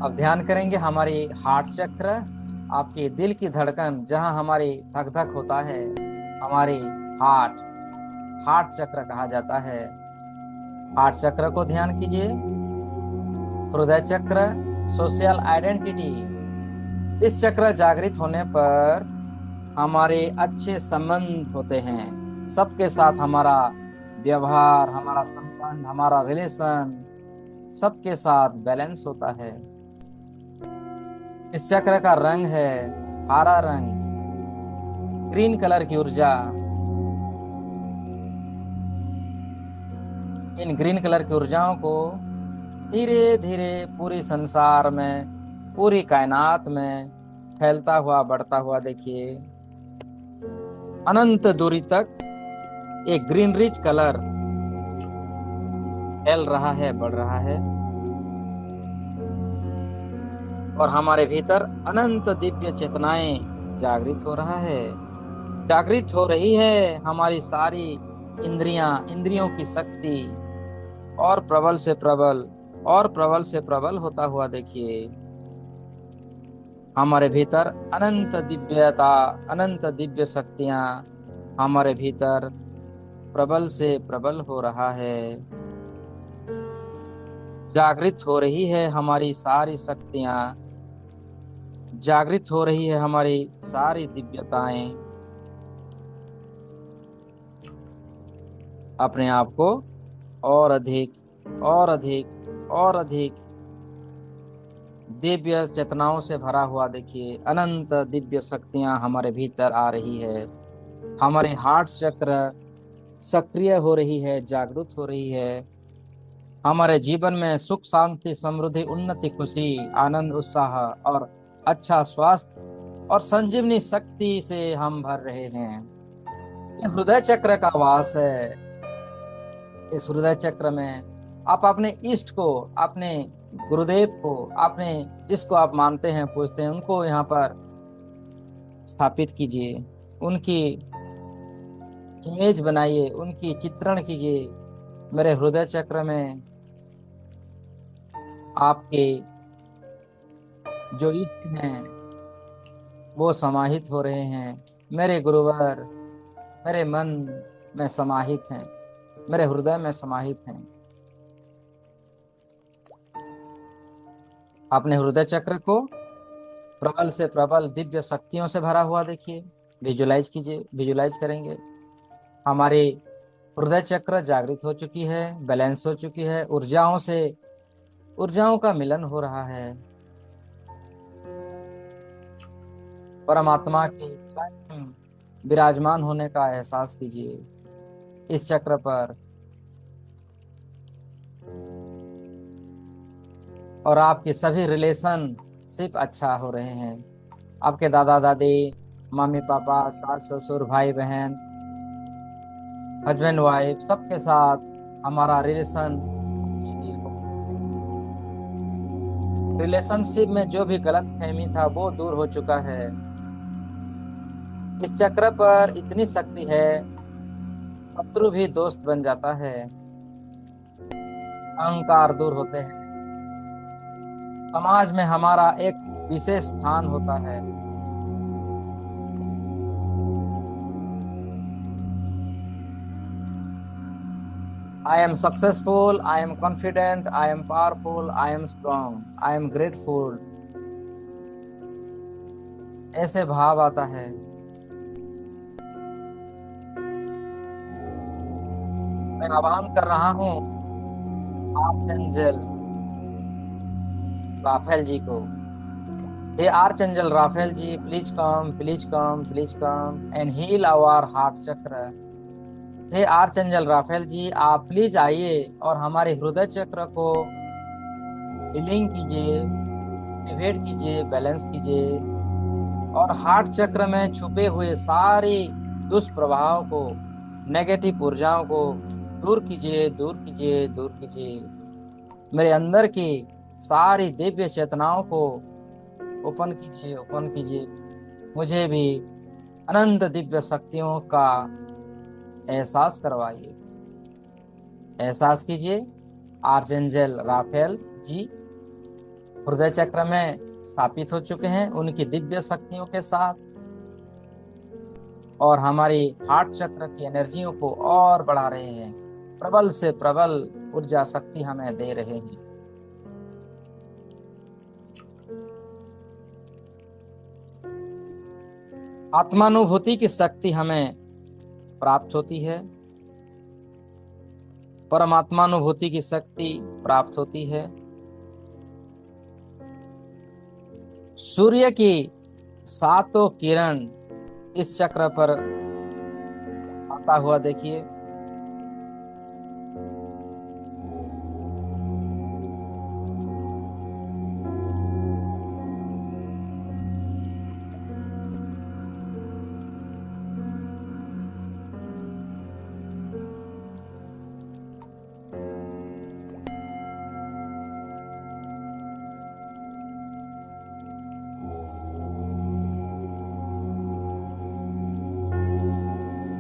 अब ध्यान करेंगे हमारी हार्ट चक्र, आपके दिल की धड़कन, जहां हमारी धक धक होता है, हमारी हार्ट चक्र कहा जाता है। हार्ट चक्र को ध्यान कीजिए। हृदय चक्र, सोशल आइडेंटिटी। इस चक्र जागृत होने पर हमारे अच्छे संबंध होते हैं, सबके साथ हमारा व्यवहार, हमारा संबंध, हमारा रिलेशन सबके साथ बैलेंस होता है। इस चक्र का रंग है हरा रंग, ग्रीन कलर की ऊर्जा। इन ग्रीन कलर की ऊर्जाओं को धीरे धीरे पूरी संसार में, पूरी कायनात में फैलता हुआ, बढ़ता हुआ देखिए। अनंत दूरी तक एक ग्रीन रिच कलर फैल रहा है, बढ़ रहा है, और हमारे भीतर अनंत दिव्य चेतनाएं जागृत हो रहा है, जागृत हो रही है हमारी सारी इंद्रियों की शक्ति, और प्रबल से प्रबल और प्रबल से प्रबल होता हुआ देखिए। हमारे भीतर अनंत दिव्यता, अनंत दिव्य शक्तियां हमारे भीतर प्रबल से प्रबल हो रहा है, जागृत हो रही है हमारी सारी शक्तियां, जागृत हो रही है हमारी सारी दिव्यताएं। अपने आप को और अधिक और अधिक और अधिक दिव्य चेतनाओं से भरा हुआ देखिए। अनंत दिव्य शक्तियां हमारे भीतर आ रही है, हमारे हार्ट चक्र सक्रिय हो रही है, जागरूक हो रही है। हमारे जीवन में सुख शांति समृद्धि उन्नति खुशी आनंद उत्साह और अच्छा स्वास्थ्य और संजीवनी शक्ति से हम भर रहे हैं। ये हृदय चक्र का वास है। इस हृदय चक्र में आप अपने इष्ट को, अपने गुरुदेव को, अपने जिसको आप मानते हैं पूजते हैं उनको यहाँ पर स्थापित कीजिए। उनकी इमेज बनाइए, उनकी चित्रण कीजिए। मेरे हृदय चक्र में आपके जो इष्ट हैं वो समाहित हो रहे हैं। मेरे गुरुवर मेरे मन में समाहित हैं, मेरे हृदय में समाहित हैं। अपने हृदय चक्र को प्रबल से प्रबल दिव्य शक्तियों से भरा हुआ देखिए। विजुलाइज कीजिए, विजुलाइज करेंगे हमारी हृदय चक्र जागृत हो चुकी है, बैलेंस हो चुकी है, ऊर्जाओं का मिलन हो रहा है। परमात्मा के स्वयं विराजमान होने का एहसास कीजिए इस चक्र पर। और आपके सभी रिलेशनशिप अच्छा हो रहे हैं। आपके दादा दादी, मम्मी पापा, सास ससुर, भाई बहन, हस्बैंड वाइफ सबके साथ हमारा रिलेशनशिप में जो भी गलत फहमी था वो दूर हो चुका है। इस चक्र पर इतनी शक्ति है, शत्रु भी दोस्त बन जाता है, अहंकार दूर होते हैं, समाज में हमारा एक विशेष स्थान होता है। I am successful, I am confident, I am powerful, I am strong, I am grateful। ऐसे भाव आता है। मैं आह्वान कर रहा हूँ आर्चेंजल राफेल जी को। हे archangel Raphael ji, please come, please come, please come and heal our heart chakra. हे आर्चेंजल राफेल जी, आप प्लीज आइए और हमारे हृदय चक्र को हीलिंग कीजिए, एक्टिवेट कीजिए, बैलेंस कीजिए और हार्ट चक्र में छुपे हुए सारे दुष्प्रभाव को, नेगेटिव ऊर्जाओं को दूर कीजिए, दूर कीजिए, दूर कीजिए। मेरे अंदर की सारी दिव्य चेतनाओं को ओपन कीजिए, ओपन कीजिए। मुझे भी अनंत दिव्य शक्तियों का एहसास करवाइए। एहसास कीजिए आर्चेंजल राफेल जी हृदय चक्र में स्थापित हो चुके हैं उनकी दिव्य शक्तियों के साथ, और हमारी हार्ट चक्र की एनर्जियों को और बढ़ा रहे हैं। प्रबल से प्रबल ऊर्जा शक्ति हमें दे रहे हैं। आत्मानुभूति की शक्ति हमें प्राप्त होती है, परमात्मानुभूति की शक्ति प्राप्त होती है। सूर्य की सातों किरण इस चक्र पर आता हुआ देखिए।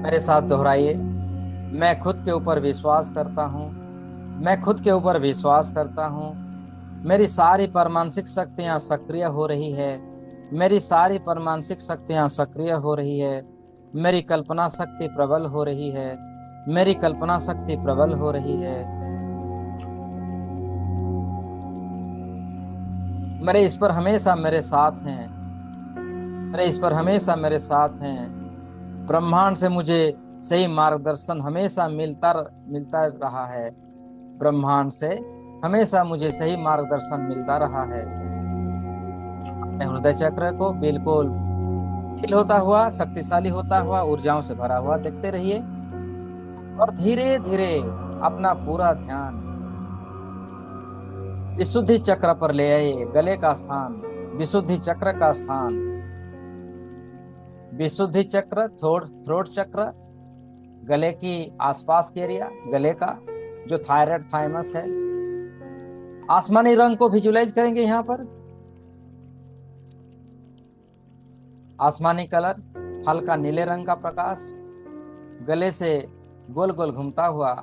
मेरे साथ दोहराइए। मैं खुद के ऊपर विश्वास करता हूँ, मैं खुद के ऊपर विश्वास करता हूँ। मेरी सारी परमानसिक शक्तियाँ सक्रिय हो रही है, मेरी सारी परमानसिक शक्तियाँ सक्रिय हो रही है। मेरी कल्पना शक्ति प्रबल हो रही है, मेरी कल्पना शक्ति प्रबल हो रही है। मेरे ईश्वर हमेशा मेरे साथ हैं, मेरे ईश्वर हमेशा मेरे साथ हैं। ब्रह्मांड से मुझे सही मार्गदर्शन हमेशा मिलता रहा है। ब्रह्मांड से हमेशा मुझे सही मार्गदर्शन मिलता रहा है। अपने हृदय चक्र को बिल्कुल हील होता हुआ, शक्तिशाली होता हुआ, ऊर्जाओं से भरा हुआ देखते रहिए और धीरे धीरे अपना पूरा ध्यान विशुद्धि चक्र पर ले आइए, गले का स्थान, विशुद्धि चक्र का स्थान, विशुद्धि चक्र, थ्रोट थ्रोट चक्र, गले की आसपास के एरिया, गले का जो थायराइड थाइमस है। आसमानी रंग को विजुलाइज करेंगे यहाँ पर, आसमानी कलर, हल्का नीले रंग का प्रकाश गले से गोल गोल घूमता हुआ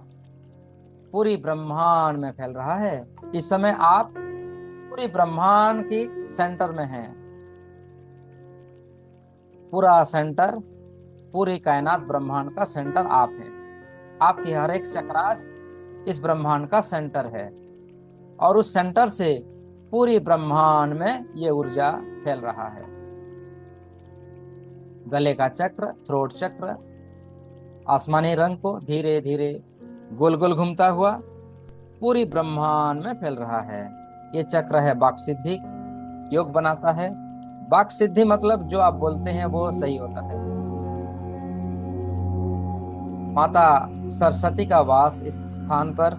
पूरी ब्रह्मांड में फैल रहा है। इस समय आप पूरी ब्रह्मांड की सेंटर में हैं। पूरा सेंटर, पूरी कायनात ब्रह्मांड का सेंटर आप हैं। आपकी हर एक चक्राज इस ब्रह्मांड का सेंटर है और उस सेंटर से पूरी ब्रह्मांड में ये ऊर्जा फैल रहा है। गले का चक्र, थ्रोट चक्र, आसमानी रंग को धीरे धीरे गोल गोल घूमता हुआ पूरी ब्रह्मांड में फैल रहा है। ये चक्र है वाक सिद्धि, योग बनाता है। वाक सिद्धि मतलब जो आप बोलते हैं वो सही होता है। माता सरस्वती का वास इस स्थान पर,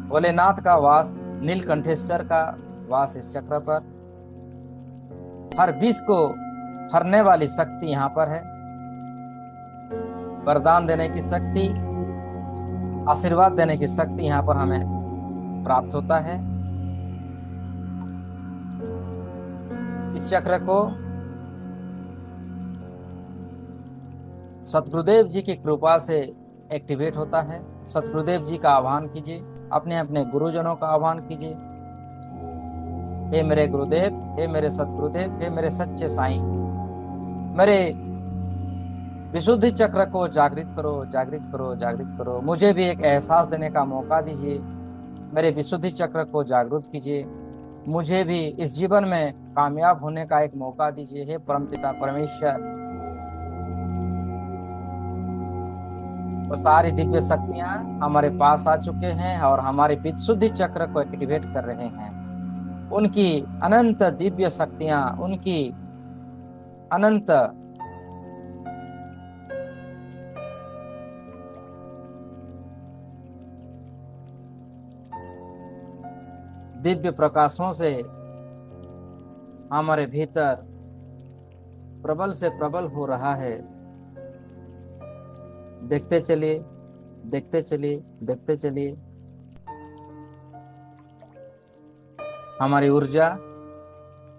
भोलेनाथ का वास, नीलकंठेश्वर का वास इस चक्र पर। हर विष को हरने वाली शक्ति यहाँ पर है। वरदान देने की शक्ति, आशीर्वाद देने की शक्ति यहाँ पर हमें प्राप्त होता है। इस चक्र को सतगुरुदेव जी की कृपा से एक्टिवेट होता है। सतगुरुदेव जी का आह्वान कीजिए, अपने अपने गुरुजनों का आह्वान कीजिए। हे मेरे गुरुदेव, हे मेरे सतगुरुदेव, हे मेरे सच्चे साईं, मेरे विशुद्धि चक्र को जागृत करो, जागृत करो, जागृत करो। मुझे भी एक एहसास देने का मौका दीजिए। मेरे विशुद्धि चक्र को जागृत कीजिए। मुझे भी इस जीवन में कामयाब होने का एक मौका दीजिए। हे परमपिता परमेश्वर, वो सारी दिव्य शक्तियां हमारे पास आ चुके हैं और हमारे विशुद्धि चक्र को एक्टिवेट कर रहे हैं। उनकी अनंत दिव्य शक्तियां, उनकी अनंत दिव्य प्रकाशों से हमारे भीतर प्रबल से प्रबल हो रहा है। देखते चलिए, देखते चलिए, देखते चलिए। हमारी ऊर्जा,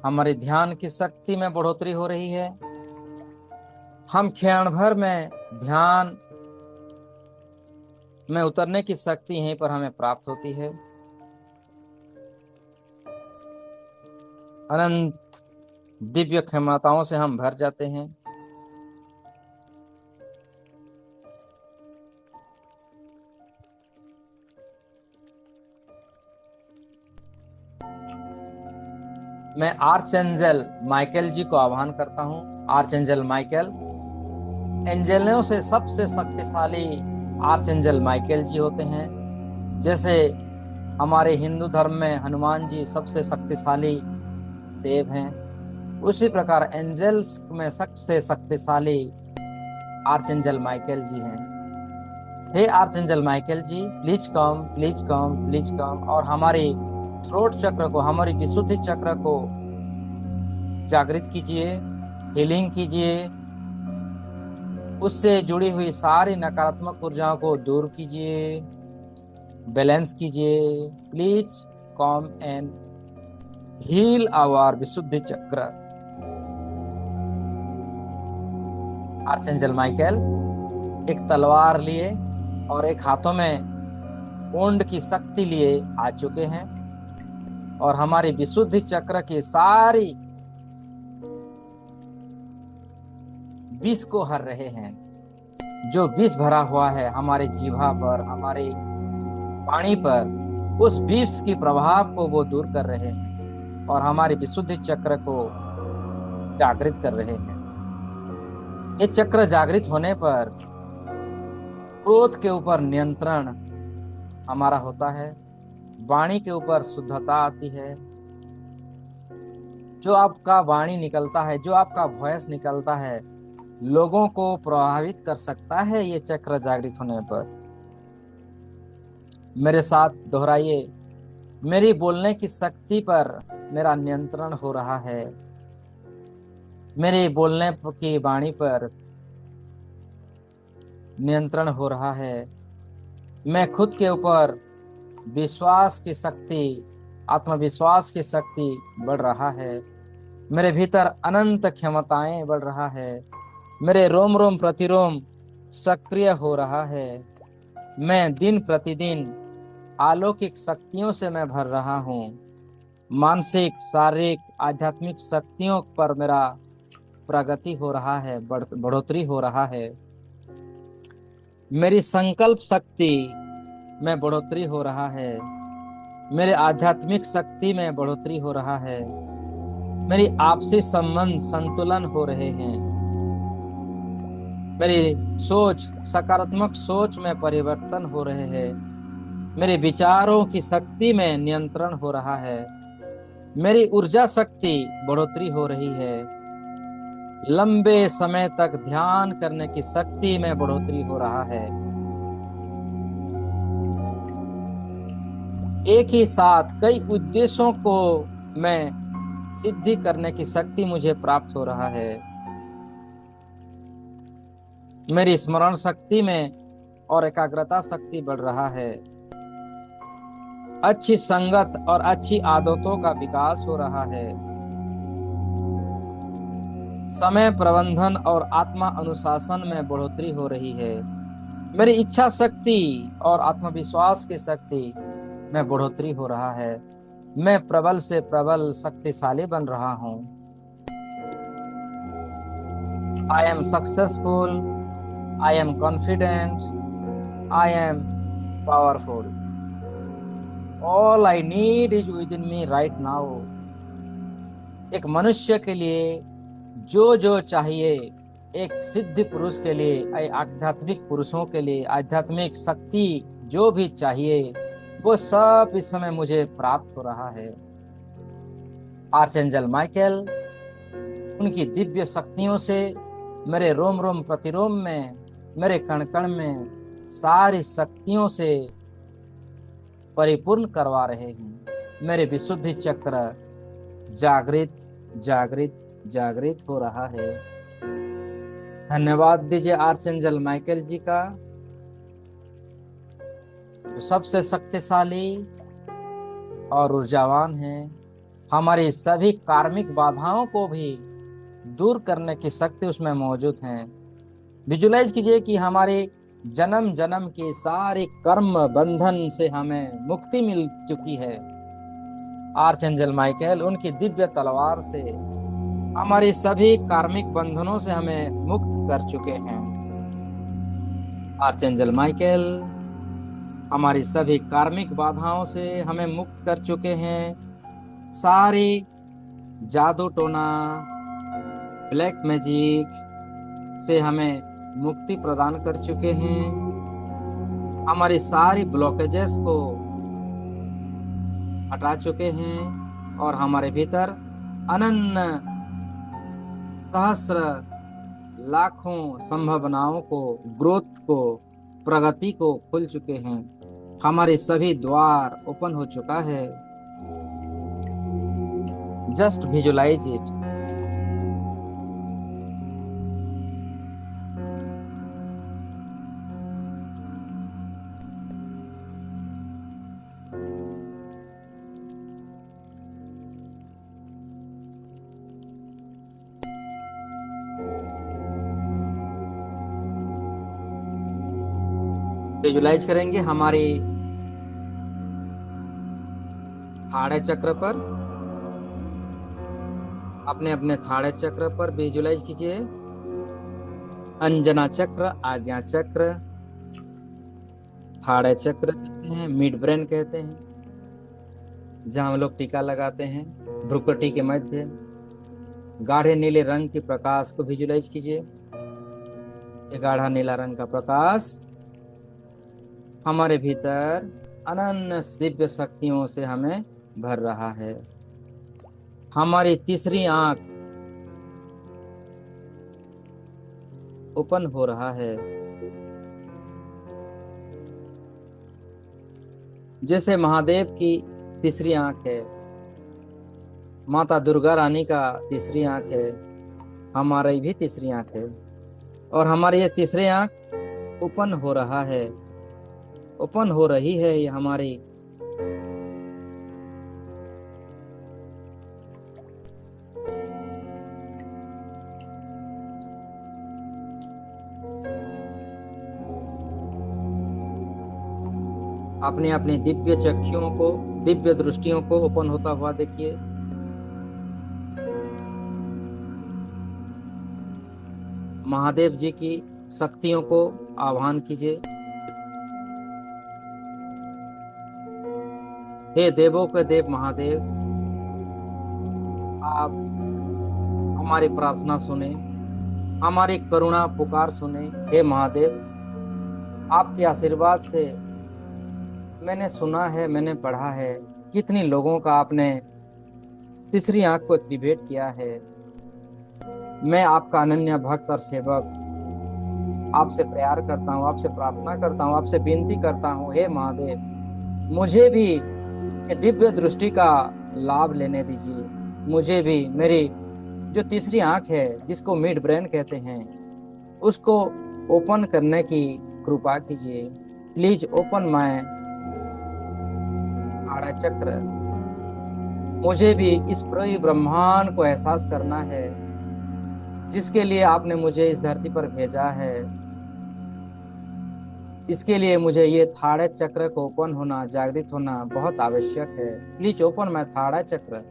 हमारे ध्यान की शक्ति में बढ़ोतरी हो रही है। हम क्षण भर में ध्यान में उतरने की शक्ति यहीं पर हमें प्राप्त होती है। अनंत दिव्य क्षमताओं से हम भर जाते हैं। मैं आर्चएंजल माइकल जी को आह्वान करता हूं। आर्चएंजल माइकल, एंजलों से सबसे शक्तिशाली आर्चएंजल माइकल जी होते हैं। जैसे हमारे हिंदू धर्म में हनुमान जी सबसे शक्तिशाली देव हैं, उसी प्रकार एंजल्स में सबसे शक्तिशाली आर्चएंजल माइकल जी हैं। हे archangel Michael ji, please come, please come, please come, और हमारी थ्रोट चक्र को, हमारी विशुद्धि चक्र को जागृत कीजिए, हीलिंग कीजिए। उससे जुड़ी हुई सारी नकारात्मक ऊर्जाओं को दूर कीजिए, बैलेंस कीजिए। Please come and heal our Vishuddhi chakra. Archangel Michael एक तलवार लिए और एक हाथों में ओंड की शक्ति लिए आ चुके हैं और हमारी विशुद्धि चक्र की सारी विष को हर रहे हैं। जो विष भरा हुआ है हमारे जीवा पर, हमारी वाणी पर, उस विष की प्रभाव को वो दूर कर रहे हैं और हमारी विशुद्धि चक्र को जागृत कर रहे हैं। ये चक्र जागृत होने पर क्रोध के ऊपर नियंत्रण हमारा होता है, वाणी के ऊपर शुद्धता आती है। जो आपका वाणी निकलता है, जो आपका वॉइस निकलता है, लोगों को प्रभावित कर सकता है। ये चक्र जागृत होने पर मेरे साथ दोहराइए, मेरी बोलने की शक्ति पर मेरा नियंत्रण हो रहा है। मेरे बोलने की वाणी पर नियंत्रण हो रहा है। मैं खुद के ऊपर विश्वास की शक्ति, आत्मविश्वास की शक्ति बढ़ रहा है। मेरे भीतर अनंत क्षमताएं बढ़ रहा है। मेरे रोम रोम प्रतिरोम सक्रिय हो रहा है। मैं दिन प्रतिदिन अलौकिक शक्तियों से मैं भर रहा हूँ। मानसिक, शारीरिक, आध्यात्मिक शक्तियों पर मेरा प्रगति हो रहा है, बढ़ोतरी हो रहा है। मेरी संकल्प शक्ति में बढ़ोतरी हो रहा है। मेरे आध्यात्मिक शक्ति में बढ़ोतरी हो रहा है। मेरी आपसी संबंध संतुलन हो रहे हैं। मेरी सोच, सकारात्मक सोच में परिवर्तन हो रहे हैं। मेरे विचारों की शक्ति में नियंत्रण हो रहा है। मेरी ऊर्जा शक्ति बढ़ोतरी हो रही है। लंबे समय तक ध्यान करने की शक्ति में बढ़ोतरी हो रहा है। एक ही साथ कई उद्देश्यों को मैं सिद्धि करने की शक्ति मुझे प्राप्त हो रहा है। मेरी स्मरण शक्ति में और एकाग्रता शक्ति बढ़ रहा है। अच्छी संगत और अच्छी आदतों का विकास हो रहा है। समय प्रबंधन और आत्मा अनुशासन में बढ़ोतरी हो रही है। मेरी इच्छा शक्ति और आत्मविश्वास की शक्ति में बढ़ोतरी हो रहा है। मैं प्रबल से प्रबल शक्तिशाली बन रहा हूँ। I am successful, I am confident, I am powerful. All I need is with in me right now. एक मनुष्य के लिए जो जो चाहिए, एक सिद्ध पुरुष के लिए, आध्यात्मिक पुरुषों के लिए आध्यात्मिक शक्ति जो भी चाहिए, वो सब इस समय मुझे प्राप्त हो रहा है। आर्चेंजल माइकल उनकी दिव्य शक्तियों से मेरे रोम रोम प्रतिरोम में, मेरे कण कण में सारी शक्तियों से परिपूर्ण करवा रहे हैं। मेरे विशुद्धि चक्र जागृत जागृत जागृत हो रहा है। धन्यवाद दीजिए आर्चेंजल माइकल जी का, जो सबसे शक्तिशाली और ऊर्जावान है। हमारी सभी कार्मिक बाधाओं को भी दूर करने की शक्ति उसमें मौजूद है। विजुलाइज कीजिए कि हमारे जन्म जन्म के सारे कर्म बंधन से हमें मुक्ति मिल चुकी है। आर्चेंजल माइकल उनकी दिव्य तलवार से हमारी सभी कार्मिक बंधनों से हमें मुक्त कर चुके हैं। आर्चेंजल माइकल हमारी सभी कार्मिक बाधाओं से हमें मुक्त कर चुके हैं। सारी जादू टोना, ब्लैक मैजिक से हमें मुक्ति प्रदान कर चुके हैं। हमारी सारी ब्लॉकेजेस को हटा चुके हैं और हमारे भीतर अनंत सहस्र लाखों संभावनाओं को, ग्रोथ को, प्रगति को खुल चुके हैं। हमारे सभी द्वार ओपन हो चुका है। Just visualise it. विजुलाइज करेंगे हमारे थाड़े चक्र पर, अपने अपने थाड़े चक्र पर विजुलाइज कीजिए। अंजना चक्र, आज्ञा चक्र, थाड़े चक्र कहते हैं, मिड ब्रेन कहते हैं, जहां हम लोग टीका लगाते हैं। भ्रुकुटी के मध्य गाढ़े नीले रंग के प्रकाश को विजुलाइज कीजिए। ये गाढ़ा नीला रंग का प्रकाश हमारे भीतर अनन्य दिव्य शक्तियों से हमें भर रहा है। हमारी तीसरी आंख ओपन हो रहा है। जैसे महादेव की तीसरी आंख है, माता दुर्गा रानी का तीसरी आंख है, हमारी भी तीसरी आंख है। और हमारी ये तीसरी आंख ओपन हो रहा है, ओपन हो रही है ये हमारी। अपने अपने दिव्य चक्षुओं को, दिव्य दृष्टियों को ओपन होता हुआ देखिए। महादेव जी की शक्तियों को आह्वान कीजिए। हे देवों के देव महादेव, आप हमारी प्रार्थना सुने, हमारी करुणा पुकार सुने। हे महादेव, आपके आशीर्वाद से मैंने सुना है, मैंने पढ़ा है, कितनी लोगों का आपने तीसरी आंख को एक्टिवेट किया है। मैं आपका अनन्य भक्त और सेवक आपसे प्यार करता हूँ, आपसे प्रार्थना करता हूँ, आपसे विनती करता हूँ। हे महादेव, मुझे भी ये दिव्य दृष्टि का लाभ लेने दीजिए। मुझे भी मेरी जो तीसरी आंख है, जिसको मिड ब्रेन कहते हैं, उसको ओपन करने की कृपा कीजिए। प्लीज ओपन माय आड़ा चक्र। मुझे भी इस पूरे ब्रह्मांड को एहसास करना है, जिसके लिए आपने मुझे इस धरती पर भेजा है। इसके लिए मुझे ये थाड़ा चक्र को ओपन होना, जागृत होना बहुत आवश्यक है। प्लीज ओपन माय थाड़ा चक्र,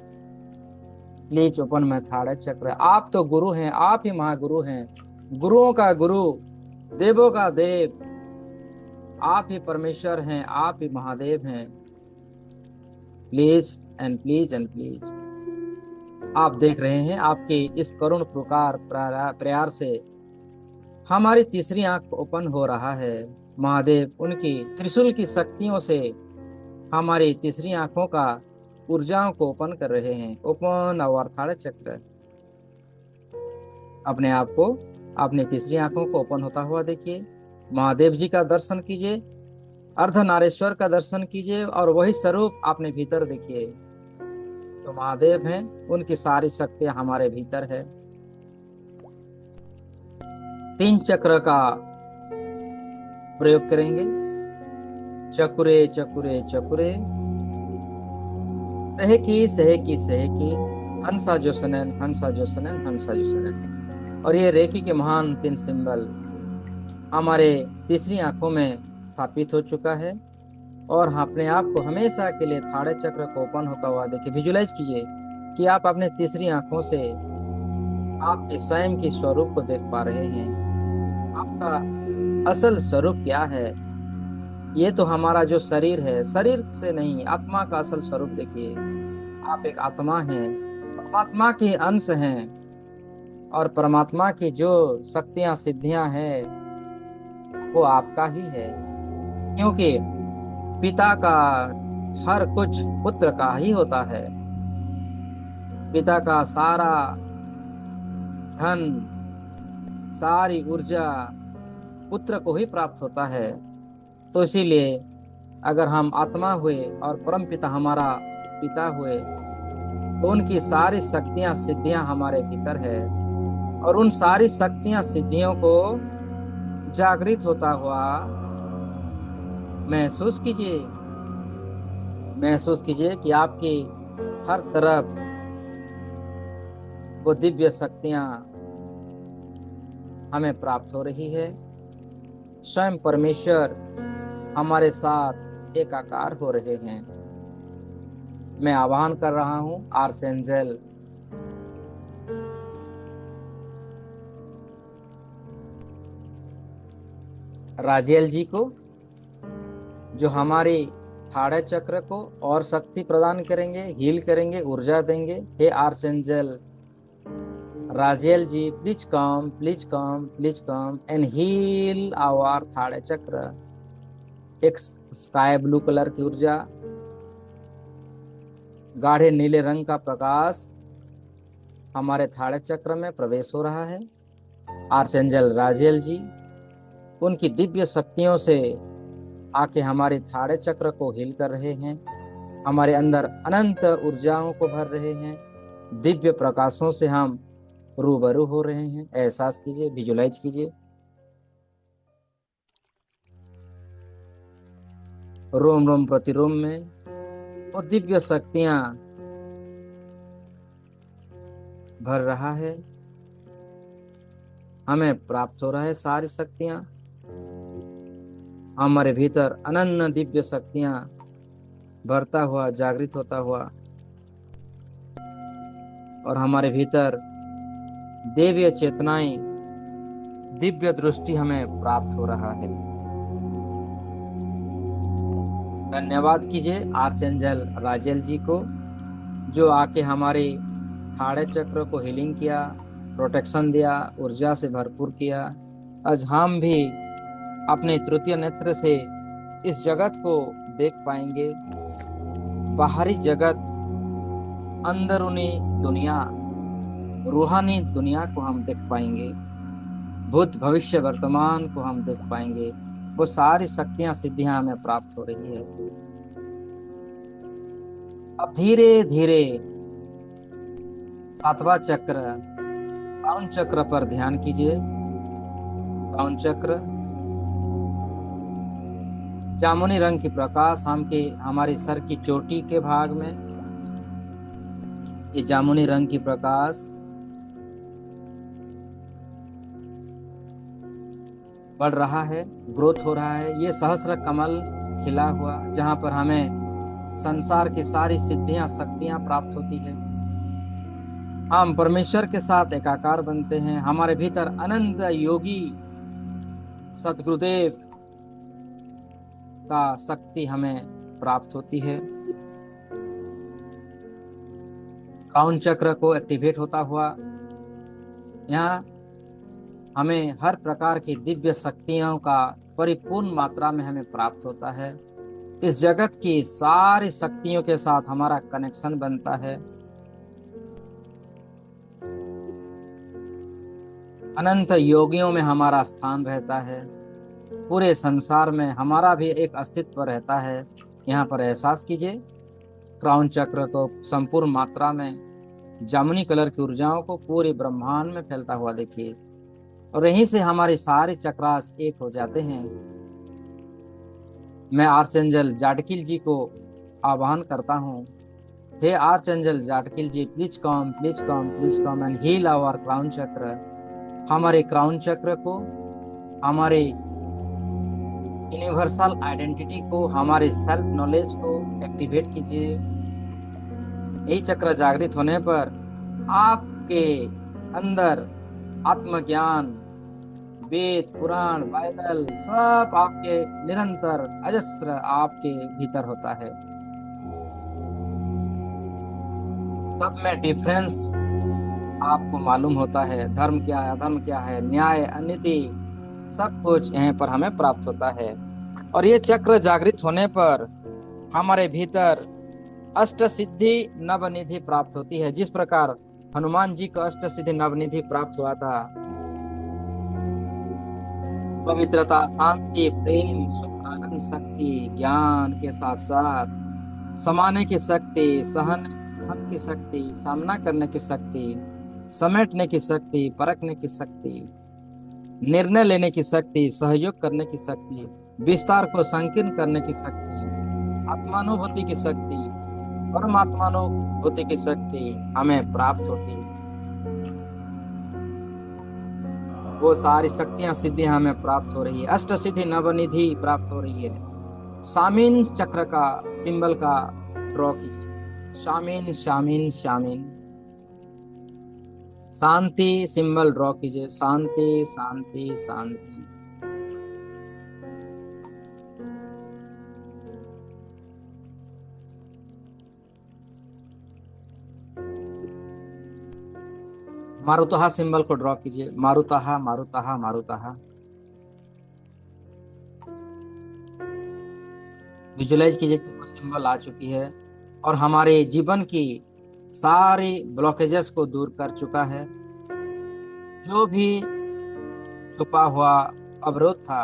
प्लीज ओपन माय थाड़ा चक्र। आप तो गुरु हैं, आप ही महागुरु हैं, गुरुओं का गुरु, देवों का देव, आप ही परमेश्वर हैं, आप ही महादेव हैं। Please and please and please. आप देख रहे हैं, आपकी इस करुण पुकार प्यार से हमारी तीसरी आंख ओपन हो रहा है। महादेव उनकी त्रिशूल की शक्तियों से हमारी तीसरी आंखों का ऊर्जाओं को ओपन कर रहे हैं। ओपन आवर थाड़ा चक्र। अपने आप को, अपनी तीसरी आंखों को ओपन होता हुआ देखिए। महादेव जी का दर्शन कीजिए, अर्धनारेश्वर का दर्शन कीजिए, और वही स्वरूप अपने भीतर देखिए। तो महादेव हैं, उनकी सारी शक्तियां हमारे भीतर है। 3 चक्र का प्रयोग करेंगे। चकुरे चकुरे चकुरे, सहकी सहकी सहकी, हंसा जो सनन, हंसा जो सनन, हंसा जो सनन। और ये रेकी के महान 3 सिंबल हमारे तीसरी आंखों में स्थापित हो चुका है। और अपने आप को हमेशा के लिए थाड़े चक्र को ओपन होता हुआ देखिए। विजुलाइज कीजिए कि आप अपने तीसरी आंखों से आपके स्वयं के स्वरूप को देख पा रहे हैं। आपका असल स्वरूप क्या है? ये तो हमारा जो शरीर है, शरीर से नहीं, आत्मा का असल स्वरूप देखिए। आप एक आत्मा हैं, परमात्मा के अंश हैं, और परमात्मा की जो शक्तियां सिद्धियां हैं वो आपका ही है। क्योंकि पिता का हर कुछ पुत्र का ही होता है। पिता का सारा धन, सारी ऊर्जा पुत्र को ही प्राप्त होता है। तो इसीलिए अगर हम आत्मा हुए और परम पिता हमारा पिता हुए, तो उनकी सारी शक्तियां सिद्धियां हमारे भीतर है। और उन सारी शक्तियां सिद्धियों को जागृत होता हुआ महसूस कीजिए। महसूस कीजिए कि आपकी हर तरफ वो दिव्य शक्तियां हमें प्राप्त हो रही है। स्वयं परमेश्वर हमारे साथ एकाकार हो रहे हैं। मैं आह्वान कर रहा हूं आर्चेंजल राजियल जी को, जो हमारी थाड़ा चक्र को और शक्ति प्रदान करेंगे, हील करेंगे, ऊर्जा देंगे। हे archangel Raziel ji, please come, please come, please come and heal our थाड़ा चक्र। एक स्काई ब्लू कलर की ऊर्जा, गाढ़े नीले रंग का प्रकाश हमारे थाड़ा चक्र में प्रवेश हो रहा है। आर्चेंजल राजियल जी उनकी दिव्य शक्तियों से आके हमारे थाड़े चक्र को हील कर रहे हैं। हमारे अंदर अनंत ऊर्जाओं को भर रहे हैं। दिव्य प्रकाशों से हम रूबरू हो रहे हैं। एहसास कीजिए, विजुलाइज कीजिए। रोम रोम प्रतिरोम में वो दिव्य शक्तियां भर रहा है। हमें प्राप्त हो रहा है सारी शक्तियां। हमारे भीतर अनन्य दिव्य शक्तियां भरता हुआ, जागृत होता हुआ, और हमारे भीतर देवीय चेतनाएं, दिव्य दृष्टि हमें प्राप्त हो रहा है। धन्यवाद कीजिए आर्चेंजल राजेल जी को, जो आके हमारे थाड़े चक्र को हीलिंग किया, प्रोटेक्शन दिया, ऊर्जा से भरपूर किया। आज हम भी अपने तृतीय नेत्र से इस जगत को देख पाएंगे। बाहरी जगत, अंदरूनी दुनिया, रूहानी दुनिया को हम देख पाएंगे। भूत भविष्य वर्तमान को हम देख पाएंगे। वो सारी शक्तियां, सिद्धियां हमें प्राप्त हो रही है। अब धीरे धीरे सातवां चक्र, क्राउन चक्र पर ध्यान कीजिए। क्राउन चक्र जामुनी रंग की प्रकाश हमारे सर की चोटी के भाग में, ये जामुनी रंग की प्रकाश बढ़ रहा है, ग्रोथ हो रहा है। ये सहस्र कमल खिला हुआ, जहां पर हमें संसार की सारी सिद्धियां, शक्तियां प्राप्त होती है। हम परमेश्वर के साथ एकाकार बनते हैं। हमारे भीतर अनंत योगी सद्गुरुदेव का शक्ति हमें प्राप्त होती है। क्राउन चक्र को एक्टिवेट होता हुआ यहाँ हमें हर प्रकार की दिव्य शक्तियों का परिपूर्ण मात्रा में हमें प्राप्त होता है। इस जगत की सारी शक्तियों के साथ हमारा कनेक्शन बनता है। अनंत योगियों में हमारा स्थान रहता है। पूरे संसार में हमारा भी एक अस्तित्व रहता है। यहाँ पर एहसास कीजिए, क्राउन चक्र तो संपूर्ण मात्रा में जामुनी कलर की ऊर्जाओं को पूरे ब्रह्मांड में फैलता हुआ देखिए, और यहीं से हमारे सारे चक्रास एक हो जाते हैं। मैं आर्चेंजल जाटकिल जी को आह्वान करता हूँ, हे archangel Zadkiel ji, please come, please come, please come and heal our crown chakra. हमारे क्राउन चक्र को, हमारे यूनिवर्सल आइडेंटिटी को, हमारे सेल्फ नॉलेज को एक्टिवेट कीजिए। यही चक्र जागृत होने पर आपके अंदर आत्मज्ञान, वेद, पुराण, बाइबल सब आपके निरंतर अजस्र आपके भीतर होता है। सब में डिफरेंस आपको मालूम होता है। धर्म क्या है, अधर्म क्या है, न्याय, अनीति, सब कुछ यहीं पर हमें प्राप्त होता है। और ये चक्र जागृत होने पर हमारे भीतर अष्ट सिद्धि नवनिधि प्राप्त होती है। जिस प्रकार हनुमान जी को अष्ट सिद्धि नवनिधि प्राप्त हुआ था, पवित्रता, शांति, प्रेम, सुख, आनंद, शक्ति, ज्ञान के साथ साथ समाने की शक्ति, सहन की शक्ति, सामना करने की शक्ति, समेटने की शक्ति, परखने की शक्ति, निर्णय लेने की शक्ति, सहयोग करने की शक्ति, विस्तार को संकीर्ण करने की शक्ति, आत्मानुभूति की शक्ति, परमात्मानुभूति की शक्ति हमें प्राप्त होती है। वो सारी शक्तियां, सिद्धियां हमें प्राप्त हो रही है। अष्ट सिद्धि नवनिधि प्राप्त हो रही है। शामीन चक्र का सिंबल का ड्रॉ कीजिए। शामीन, शामीन, शामीन। शांति सिंबल ड्रॉ कीजिए। शांति, शांति, शांति। मारुतहा सिंबल को ड्रॉ कीजिए। मारुतहा, मारुतहा, मारुतहा। विजुलाइज कीजिए कि वो सिंबल आ चुकी है और हमारे जीवन की सारी ब्लॉकेजेस को दूर कर चुका है। जो भी छुपा हुआ अवरोध था,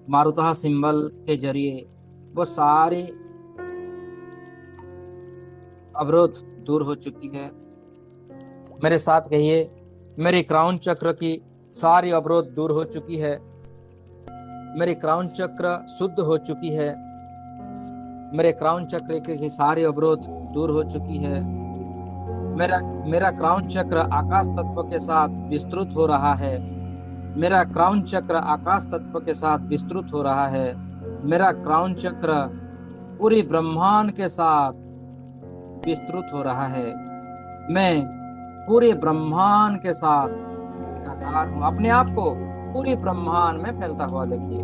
मारुतहा सिंबल के जरिए वो सारी अवरोध दूर हो चुकी है। मेरे साथ कहिए, मेरी क्राउन चक्र की सारी अवरोध दूर हो चुकी है। मेरी क्राउन चक्र शुद्ध हो चुकी है। मेरे क्राउन चक्र की सारी अवरोध दूर हो चुकी है। मेरा मेरा क्राउन चक्र आकाश तत्व के साथ विस्तृत हो रहा है। मेरा क्राउन चक्र आकाश तत्व के साथ विस्तृत हो रहा है। मेरा क्राउन चक्र पूरी ब्रह्मांड के साथ विस्तृत हो रहा है। मैं पूरे ब्रह्मांड के साथ एकाकार हूँ। अपने आप को पूरी ब्रह्मांड में फैलता हुआ देखिए।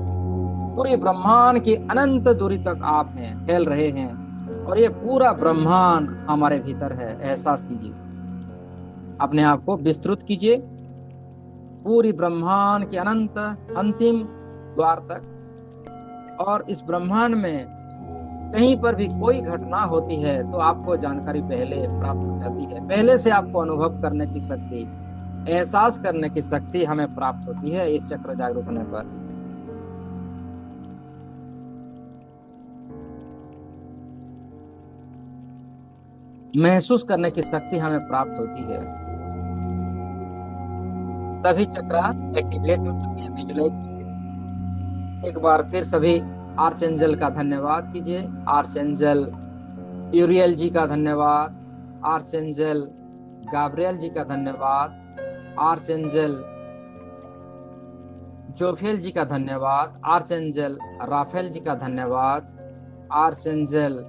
पूरी ब्रह्मांड की अनंत दूरी तक आप हैं, फैल रहे हैं, और ये पूरा ब्रह्मांड हमारे भीतर है। एहसास कीजिए, अपने आप को विस्तृत कीजिए पूरी ब्रह्मांड के अनंत अंतिम द्वार तक। और इस ब्रह्मांड में कहीं पर भी कोई घटना होती है तो आपको जानकारी पहले प्राप्त हो जाती है। पहले से आपको अनुभव करने की शक्ति, एहसास करने की शक्ति हमें प्राप्त होती है इस चक्र जागरूक होने पर। महसूस करने की शक्ति हमें प्राप्त होती है। सभी चक्र एक्टिवेट हो चुके हैं, विजुलाइज। एक बार फिर सभी आर्चेंजल का धन्यवाद कीजिए। आर्चेंजल यूरियल जी का धन्यवाद। आर्चेंजल गाब्रियल जी का धन्यवाद। आर्चेंजल जोफेल जी का धन्यवाद। आर्चेंजल राफेल जी का धन्यवाद। आर्चेंजल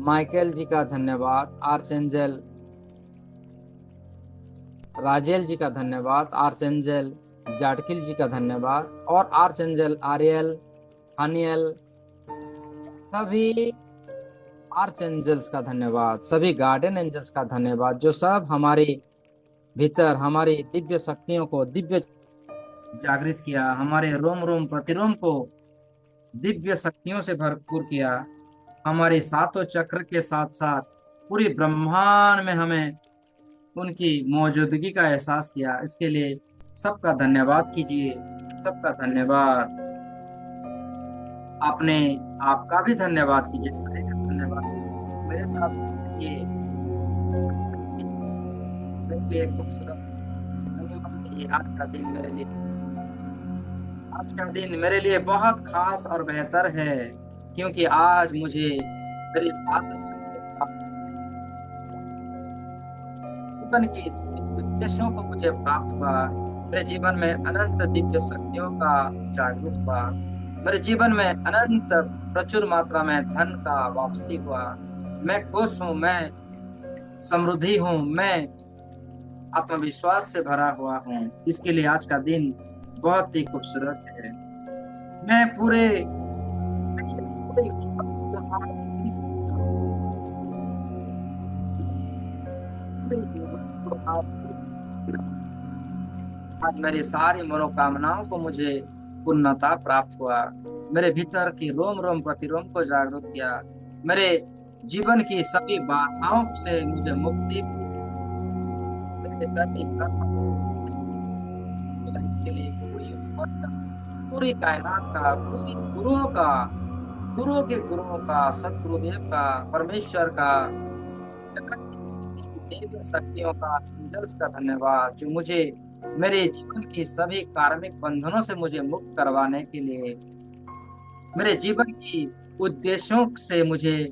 माइकल जी का धन्यवाद। आर्चेंजल राजेल जी का धन्यवाद। आर्चेंजल जाटकिल जी का धन्यवाद। और आर्चेंजल आर्यल, हानियल, सभी आर्चेंजल्स का धन्यवाद। सभी गार्डियन एंजल्स का धन्यवाद, जो सब हमारे भीतर हमारी दिव्य शक्तियों को दिव्य जागृत किया, हमारे रोम रोम प्रतिरोम को दिव्य शक्तियों से भरपूर किया, हमारे सातों चक्र के साथ साथ पूरी ब्रह्मांड में हमें उनकी मौजूदगी का एहसास किया। इसके लिए सबका धन्यवाद कीजिए। सबका धन्यवाद। आपने आपका भी धन्यवाद कीजिए, सभी का धन्यवाद। मेरे साथ ये मेरे लिए खूबसूरत धन्यवाद। ये आज का दिन मेरे लिए बहुत खास और बेहतर है, क्योंकि आज मुझे मेरे साथ जीवन की उद्देश्यों को मुझे प्राप्त हुआ। मेरे जीवन में अनंत दिव्य शक्तियों का जागरूक हुआ। मेरे जीवन में अनंत प्रचुर मात्रा में धन का वापसी हुआ। मैं खुश हूँ, मैं समृद्धि हूँ, मैं आत्मविश्वास से भरा हुआ हूँ। इसके लिए आज का दिन बहुत ही खूबसूरत है। मैं पूरे आज मेरी सारी मनोकामनाओं को मुझे पूर्णता प्राप्त हुआ। मेरे भीतर की रोम रोम प्रतिरोम को जागरूक किया। मेरे जीवन की सभी बाधाओं से मुझे मुक्ति, मेरे सभी के लिए पूरी यूनिवर्स का, पूरी कायनात का, पूरी गुरुओं का, सतगुरुदेव का, परमेश्वर का, जगत की सभी देव शक्तियों का, एंजल्स का धन्यवाद, जो मुझे मेरे जीवन की सभी कार्मिक बंधनों से मुझे मुक्त करवाने के लिए, मेरे जीवन की उद्देश्यों से मुझे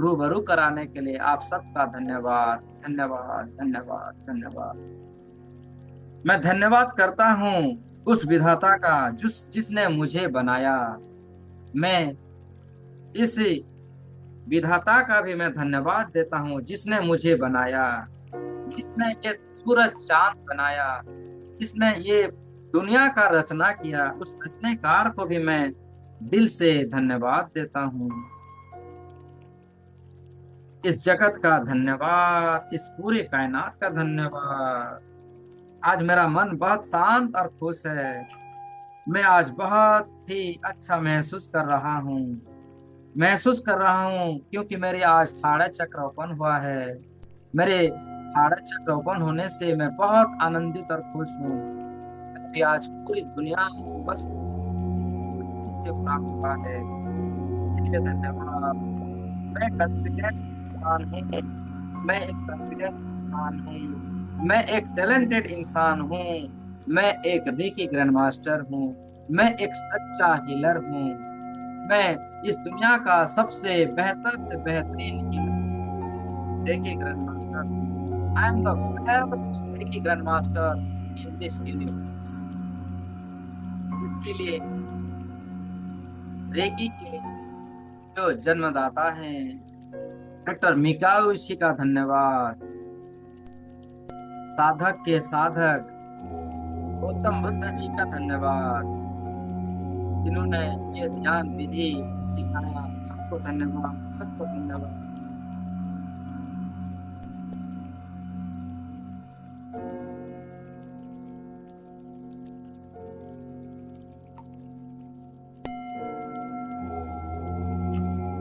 रूबरू कराने के लिए आप सबका धन्यवाद। धन्यवाद, धन्यवाद, धन्यवाद। मैं धन्यवाद करता हूँ उस विधाता का जिसने मुझे बनाया। मैं इस विधाता का भी मैं धन्यवाद देता हूँ जिसने मुझे बनाया, जिसने ये सूरज चांद बनाया, जिसने ये दुनिया का रचना किया। उस रचनेकार को भी मैं दिल से धन्यवाद देता हूँ। इस जगत का धन्यवाद, इस पूरे कायनात का धन्यवाद। आज मेरा मन बहुत शांत और खुश है। मैं आज बहुत ही अच्छा महसूस कर रहा हूँ क्योंकि मेरे आज थाड़ा चक्र ओपन हुआ है। मेरे थाड़ा चक्र ओपन होने से मैं बहुत आनंदित और खुश हूँ। अभी आज पूरी दुनिया बस मुझे प्राप्त हुआ है, इसके लिए धन्यवाद। मैं कॉन्फिडेंट इंसान हूँ, मैं एक कॉन्फिडेंट इंसान हूँ, मैं एक टैलेंटेड इंसान हूँ, मैं एक रेकी ग्रैंड मास्टर हूँ, मैं एक सच्चा हीलर हूँ, मैं इस दुनिया का सबसे बेहतर से बेहतरीन रेकी ग्रैंड मास्टर हूँ। I am the best reiki grand master in this universe. इसके लिए रेकी के जो जन्मदाता हैं डॉक्टर मिकाओ इशी का धन्यवाद, साधक के साधक गौतम बुद्ध जी का धन्यवाद, जिन्होंने ये ध्यान विधि सिखाया, सबको धन्यवाद, सबको धन्यवाद।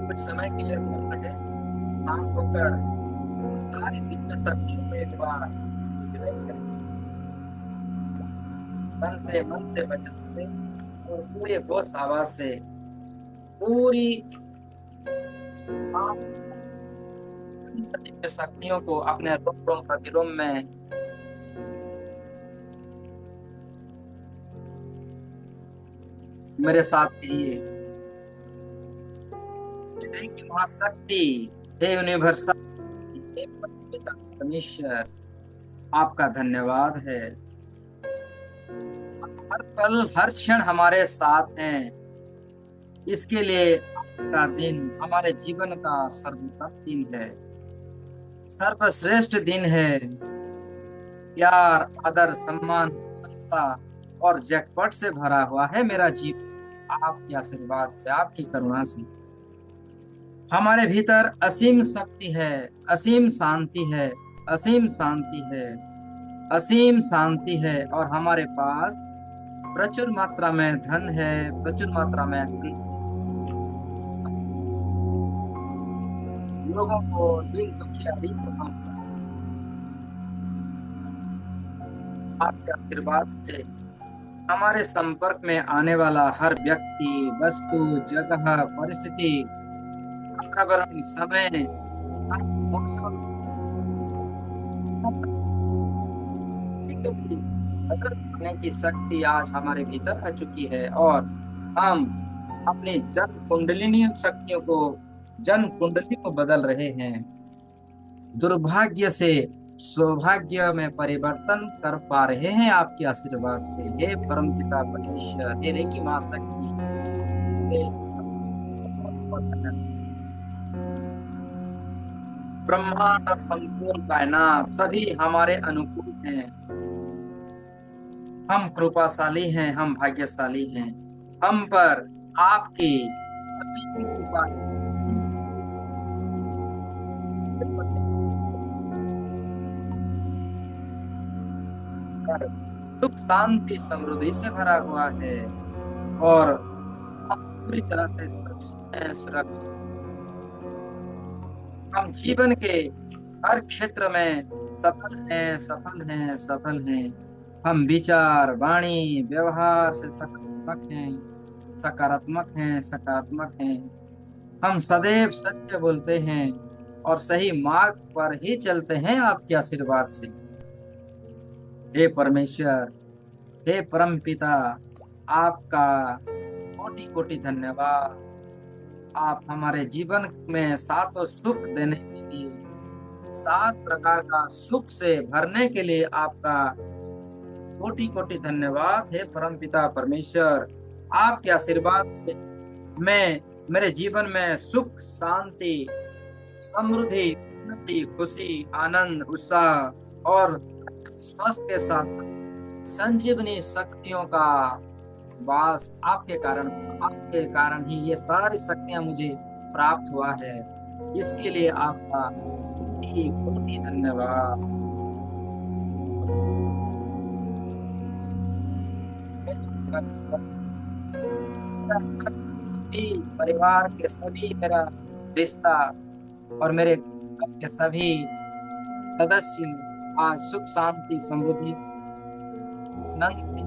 कुछ समय के लिए मौन रहे, शांत होकर सारी दिव्य शक्तियों को एक बार विजुअलाइज करें, तन से, मन से, वचन से और पूरे होश आवाज से पूरी आप दिव्य शक्तियों को अपने रोम रोम प्रतिरोम में मेरे साथ कहिए। की महाशक्ति, हे यूनिवर्सल, हे पिता परमेश्वर, आपका धन्यवाद है। हर पल हर क्षण हमारे साथ हैं, इसके लिए आज का दिन हमारे जीवन का सर्वोत्तम दिन है, सर्वश्रेष्ठ दिन है। प्यार, आदर, सम्मान, प्रशंसा और जैकपॉट से भरा हुआ है मेरा जीवन। आपके आशीर्वाद से, आपकी करुणा से हमारे भीतर असीम शक्ति है, असीम शांति है, असीम शांति है, असीम शांति है। और हमारे पास प्रचुर मात्रा में धन है, प्रचुर मात्रा में धन है। लोगों को दिल दुखियारी को हम आपके आशीर्वाद से हमारे संपर्क में आने वाला हर व्यक्ति, वस्तु, जगह, परिस्थिति, वातावरण, समय, बदल पाने की शक्ति आज हमारे भीतर आ चुकी है। और हम अपनी जन्म कुंडलिनी शक्तियों को, जन्म कुंडली को बदल रहे हैं, दुर्भाग्य से सौभाग्य में परिवर्तन कर पा रहे हैं आपके आशीर्वाद से। हे परम पिता परमेश्वर, हे रेकी मां शक्ति, हे ब्रह्मांड और संपूर्ण कायनात सभी हमारे अनुकूल हैं। हम कृपाशाली हैं, हम भाग्यशाली हैं। हम पर आपकी असीम कृपा सुख, शांति, समृद्धि से भरा हुआ है और हम पूरी तरह से सुरक्षित हैं, सुरक्षित। हम जीवन के हर क्षेत्र में सफल हैं, सफल हैं, सफल हैं। हम विचार, वाणी, व्यवहार से सकारात्मक हैं, सकारात्मक हैं, सकारात्मक हैं। हम सदैव सत्य बोलते हैं और सही मार्ग पर ही चलते हैं आपके आशीर्वाद से। हे परमेश्वर, हे परम पिता, आपका कोटि कोटि धन्यवाद। आप हमारे जीवन में सातों सुख देने के लिए, 7 प्रकार का सुख से भरने के लिए आपका कोटि कोटि धन्यवाद। हे परम पिता परमेश्वर, आपके आशीर्वाद से मैं मेरे जीवन में सुख, शांति, समृद्धि, उन्नति, खुशी, आनंद, उत्साह और स्वास्थ्य के साथ संजीवनी शक्तियों का वास आपके कारण ही ये सारी शक्तियां मुझे प्राप्त हुआ है। इसके लिए आपका बहुत ही धन्यवाद। सभी परिवार के सभी, मेरा रिश्ता और मेरे घर के सभी सदस्य आज सुख, शांति, समृद्धि, आनंद से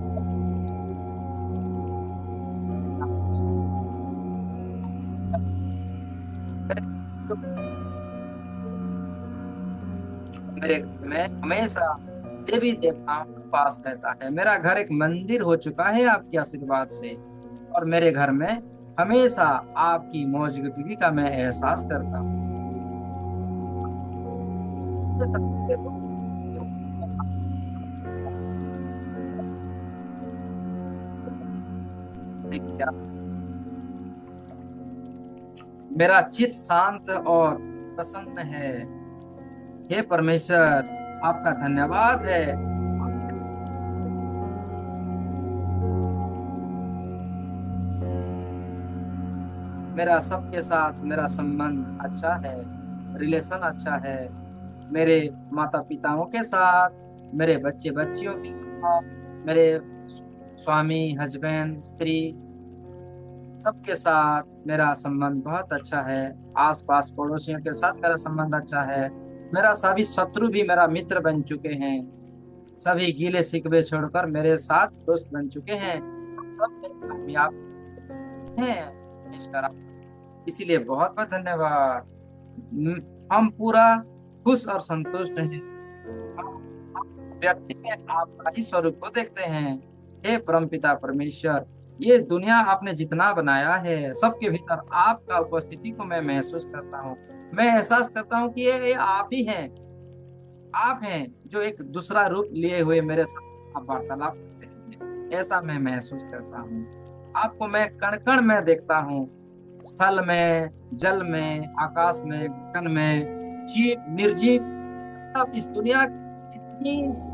मेरे घर में हमेशा देवी देवताओं का पास रहता है। मेरा घर एक मंदिर हो चुका है आपके आशीर्वाद से, और मेरे घर में हमेशा आपकी मौजूदगी का मैं एहसास करता हूँ। मेरा चित्त शांत और प्रसन्न है। हे परमेश्वर, आपका धन्यवाद है। मेरा सबके साथ मेरा संबंध अच्छा है, रिलेशन अच्छा है। मेरे माता पिताओं के साथ, मेरे बच्चे बच्चियों के साथ, मेरे स्वामी, हस्बैंड, स्त्री, सबके साथ मेरा संबंध बहुत अच्छा है। आसपास पड़ोसियों के साथ मेरा संबंध अच्छा है। मेरा सभी शत्रु भी मेरा मित्र बन चुके हैं। सभी गीले शिकवे छोड़कर मेरे साथ दोस्त बन चुके हैं। सब मेरे कामयाब हैं ईश्वर। इसीलिए बहुत बहुत धन्यवाद। हम पूरा खुश और संतुष्ट हैं। हम व्यक्ति में आपका ही स्वरूप को देखते हैं। हे परमपिता परमेश्वर, ये दुनिया आपने जितना बनाया है, सबके भीतर आपका उपस्थिति को मैं महसूस करता हूँ। मैं एहसास करता हूँ कि ये आप ही हैं। आप हैं जो एक दूसरा रूप लिए हुए मेरे साथ आप वार्तालाप करते हैं, ऐसा मैं महसूस करता हूँ। आपको मैं कण कण में देखता हूँ, स्थल में, जल में, आकाश में, गगन में, जीव निर्जीव, सब इस दुनिया की जितनी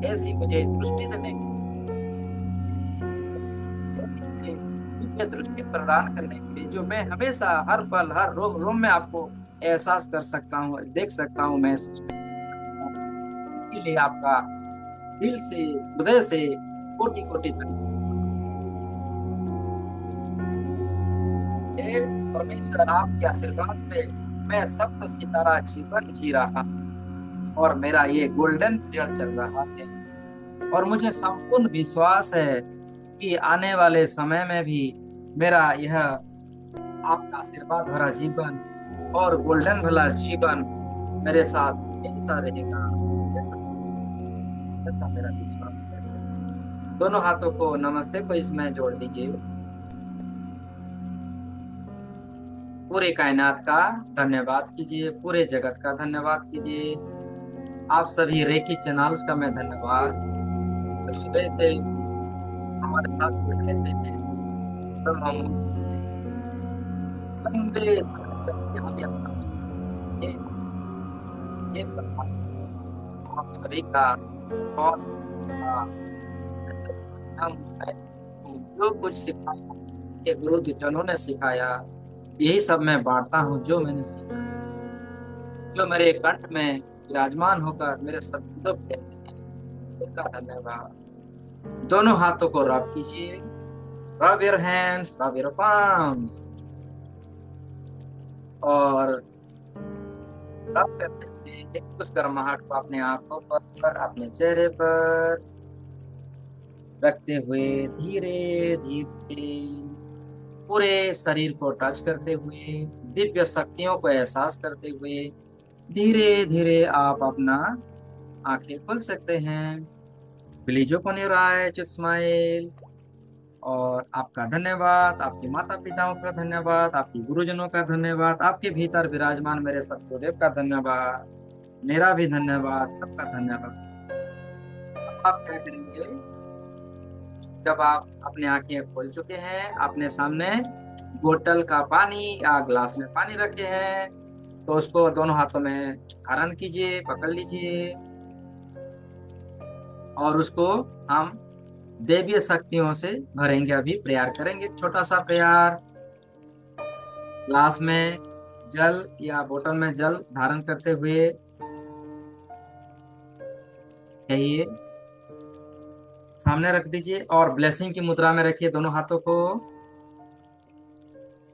ऐसी मुझे दृष्टि देने की, ऐसी मुझे दिव्य दृष्टि प्रदान करने के लिए, जो मैं हमेशा हर पल हर रोम रोम में आपको एहसास कर सकता हूँ, देख सकता हूँ, महसूस कर सकता हूँ। इसके लिए आपका दिल से, हृदय से कोटि कोटि धन्यवाद। हे परमेश्वर, आपके आशीर्वाद से मैं सप्त सितारा जीवन जी रहा हूँ, और मेरा ये गोल्डन पीरियड चल रहा है। और मुझे संपूर्ण विश्वास है कि आने वाले समय में भी मेरा यह आपका आशीर्वाद भरा जीवन और गोल्डन भला जीवन मेरे साथ हमेशा रहेगा। ऐसा ऐसा मेरा विश्वास है। दोनों हाथों को नमस्ते को इसमें जोड़ दीजिए। पूरे कायनात का धन्यवाद कीजिए, पूरे जगत का धन्यवाद कीजिए। आप सभी रेकी चैनल्स का मैं धन्यवाद। तो सुबह से हमारे साथ जुड़ रहते हैं, तब हम उनसे लंबे समय तक ध्यान रखना चाहिए। ये आप सभी का बहुत हम जो कुछ सिखाया, ये गुरुजनों ने सिखाया, यही सब मैं बांटता हूँ जो मैंने सीखा, जो मेरे कंठ में विराजमान होकर मेरे शब्दों पे कहते हैं, उनका धन्यवाद। दोनों हाथों को रब कीजिए। Rub your hands, rub your palms, और रब करते हुए उस गर्माहट को अपने आंखों पर, अपने चेहरे पर रखते हुए धीरे धीरे पूरे शरीर को टच करते हुए, दिव्य शक्तियों को एहसास करते हुए धीरे धीरे आप अपना आंखें खोल सकते हैं। Please open your eyes, smile. और आपका धन्यवाद, आपके माता पिताओं का धन्यवाद, आपके गुरुजनों का धन्यवाद, आपके भीतर विराजमान मेरे सतगुरुदेव का धन्यवाद, मेरा भी धन्यवाद, सबका धन्यवाद। आप क्या करेंगे? जब आप अपनी आंखें खोल चुके हैं, अपने सामने बोतल का पानी या ग्लास में पानी रखे हैं, तो उसको दोनों हाथों में धारण कीजिए, पकड़ लीजिए, और उसको हम देवीय शक्तियों से भरेंगे। अभी प्रयार करेंगे, छोटा सा प्रयार। ग्लास में जल या बोतल में जल धारण करते हुए यही सामने रख दीजिए, और ब्लेसिंग की मुद्रा में रखिए दोनों हाथों को।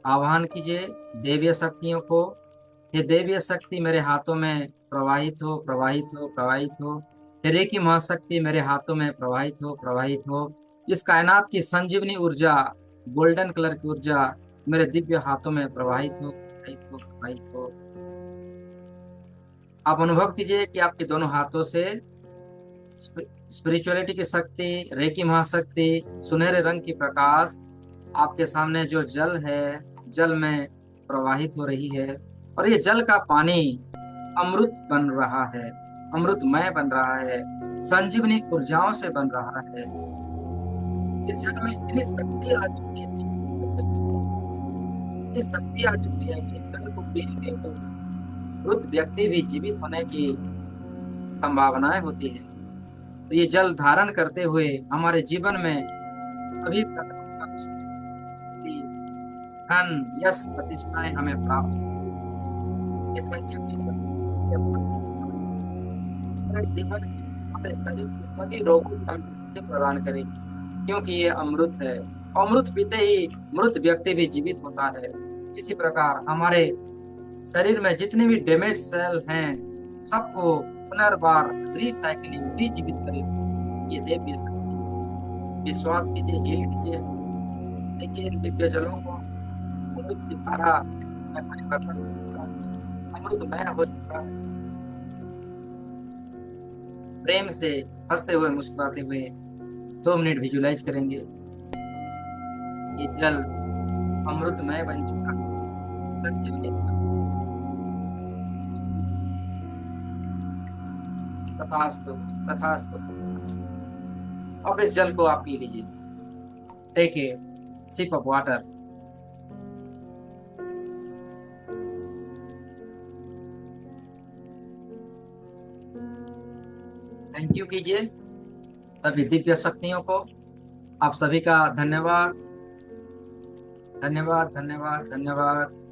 आह्वान कीजिए देवीय शक्तियों को। ये देवीय शक्ति मेरे हाथों में प्रवाहित हो, प्रवाहित हो, प्रवाहित हो। तेरे की महाशक्ति मेरे हाथों में प्रवाहित हो, प्रवाहित हो। इस कायनात की संजीवनी ऊर्जा गोल्डन कलर की ऊर्जा मेरे दिव्य हाथों में प्रवाहित हो, प्रवाहित हो, प्रवाहित हो। आप अनुभव कीजिए कि आपके दोनों हाथों से स्पिरिचुअलिटी की शक्ति, रेकी महाशक्ति, सुनहरे रंग की प्रकाश आपके सामने जो जल है, जल में प्रवाहित हो रही है। और ये जल का पानी अमृत बन रहा है, अमृतमय बन रहा है, संजीवनी ऊर्जाओं से बन रहा है। इस जल में इतनी शक्ति आ चुकी है, इतनी शक्ति आ चुकी है कि जल को पीने के तो मृत व्यक्ति भी जीवित होने की संभावनाएं होती है। तो ये जल धारण करते हुए हमारे जीवन में सभी प्रकार का सुख, शांति, धन, यश, प्रतिष्ठाएं हमें प्राप्त हो। ये संजीवनी शक्ति हमारे जीवन के, हमारे शरीर के सभी रोगों से हमें मुक्ति प्रदान करेगी, क्योंकि ये अमृत है। अमृत पीते ही मृत व्यक्ति भी जीवित होता है। इसी प्रकार हमारे शरीर में जितने भी डैमेज सेल हैं, सबको पुनर्बार रिसाइकलिंग, रीजीवित करेगी ये देवी शक्ति। विश्वास कीजिए, हील कीजिए। देखिए इन दिव्य जलों को अमृत की धारा में परिवर्तन होगा, अमृतमय हो चुका है। प्रेम से हंसते हुए, मुस्कुराते हुए 2 मिनट विजुलाइज करेंगे। ये जल अमृतमय बन चुका है, संजीवनी शक्ति। तथास्तु, तथास्तु, तथास्तु। अब इस जल को आप पी लीजिए। Take a sip of water. Thank you कीजिए सभी दिव्य शक्तियों को। आप सभी का धन्यवाद, धन्यवाद, धन्यवाद, धन्यवाद।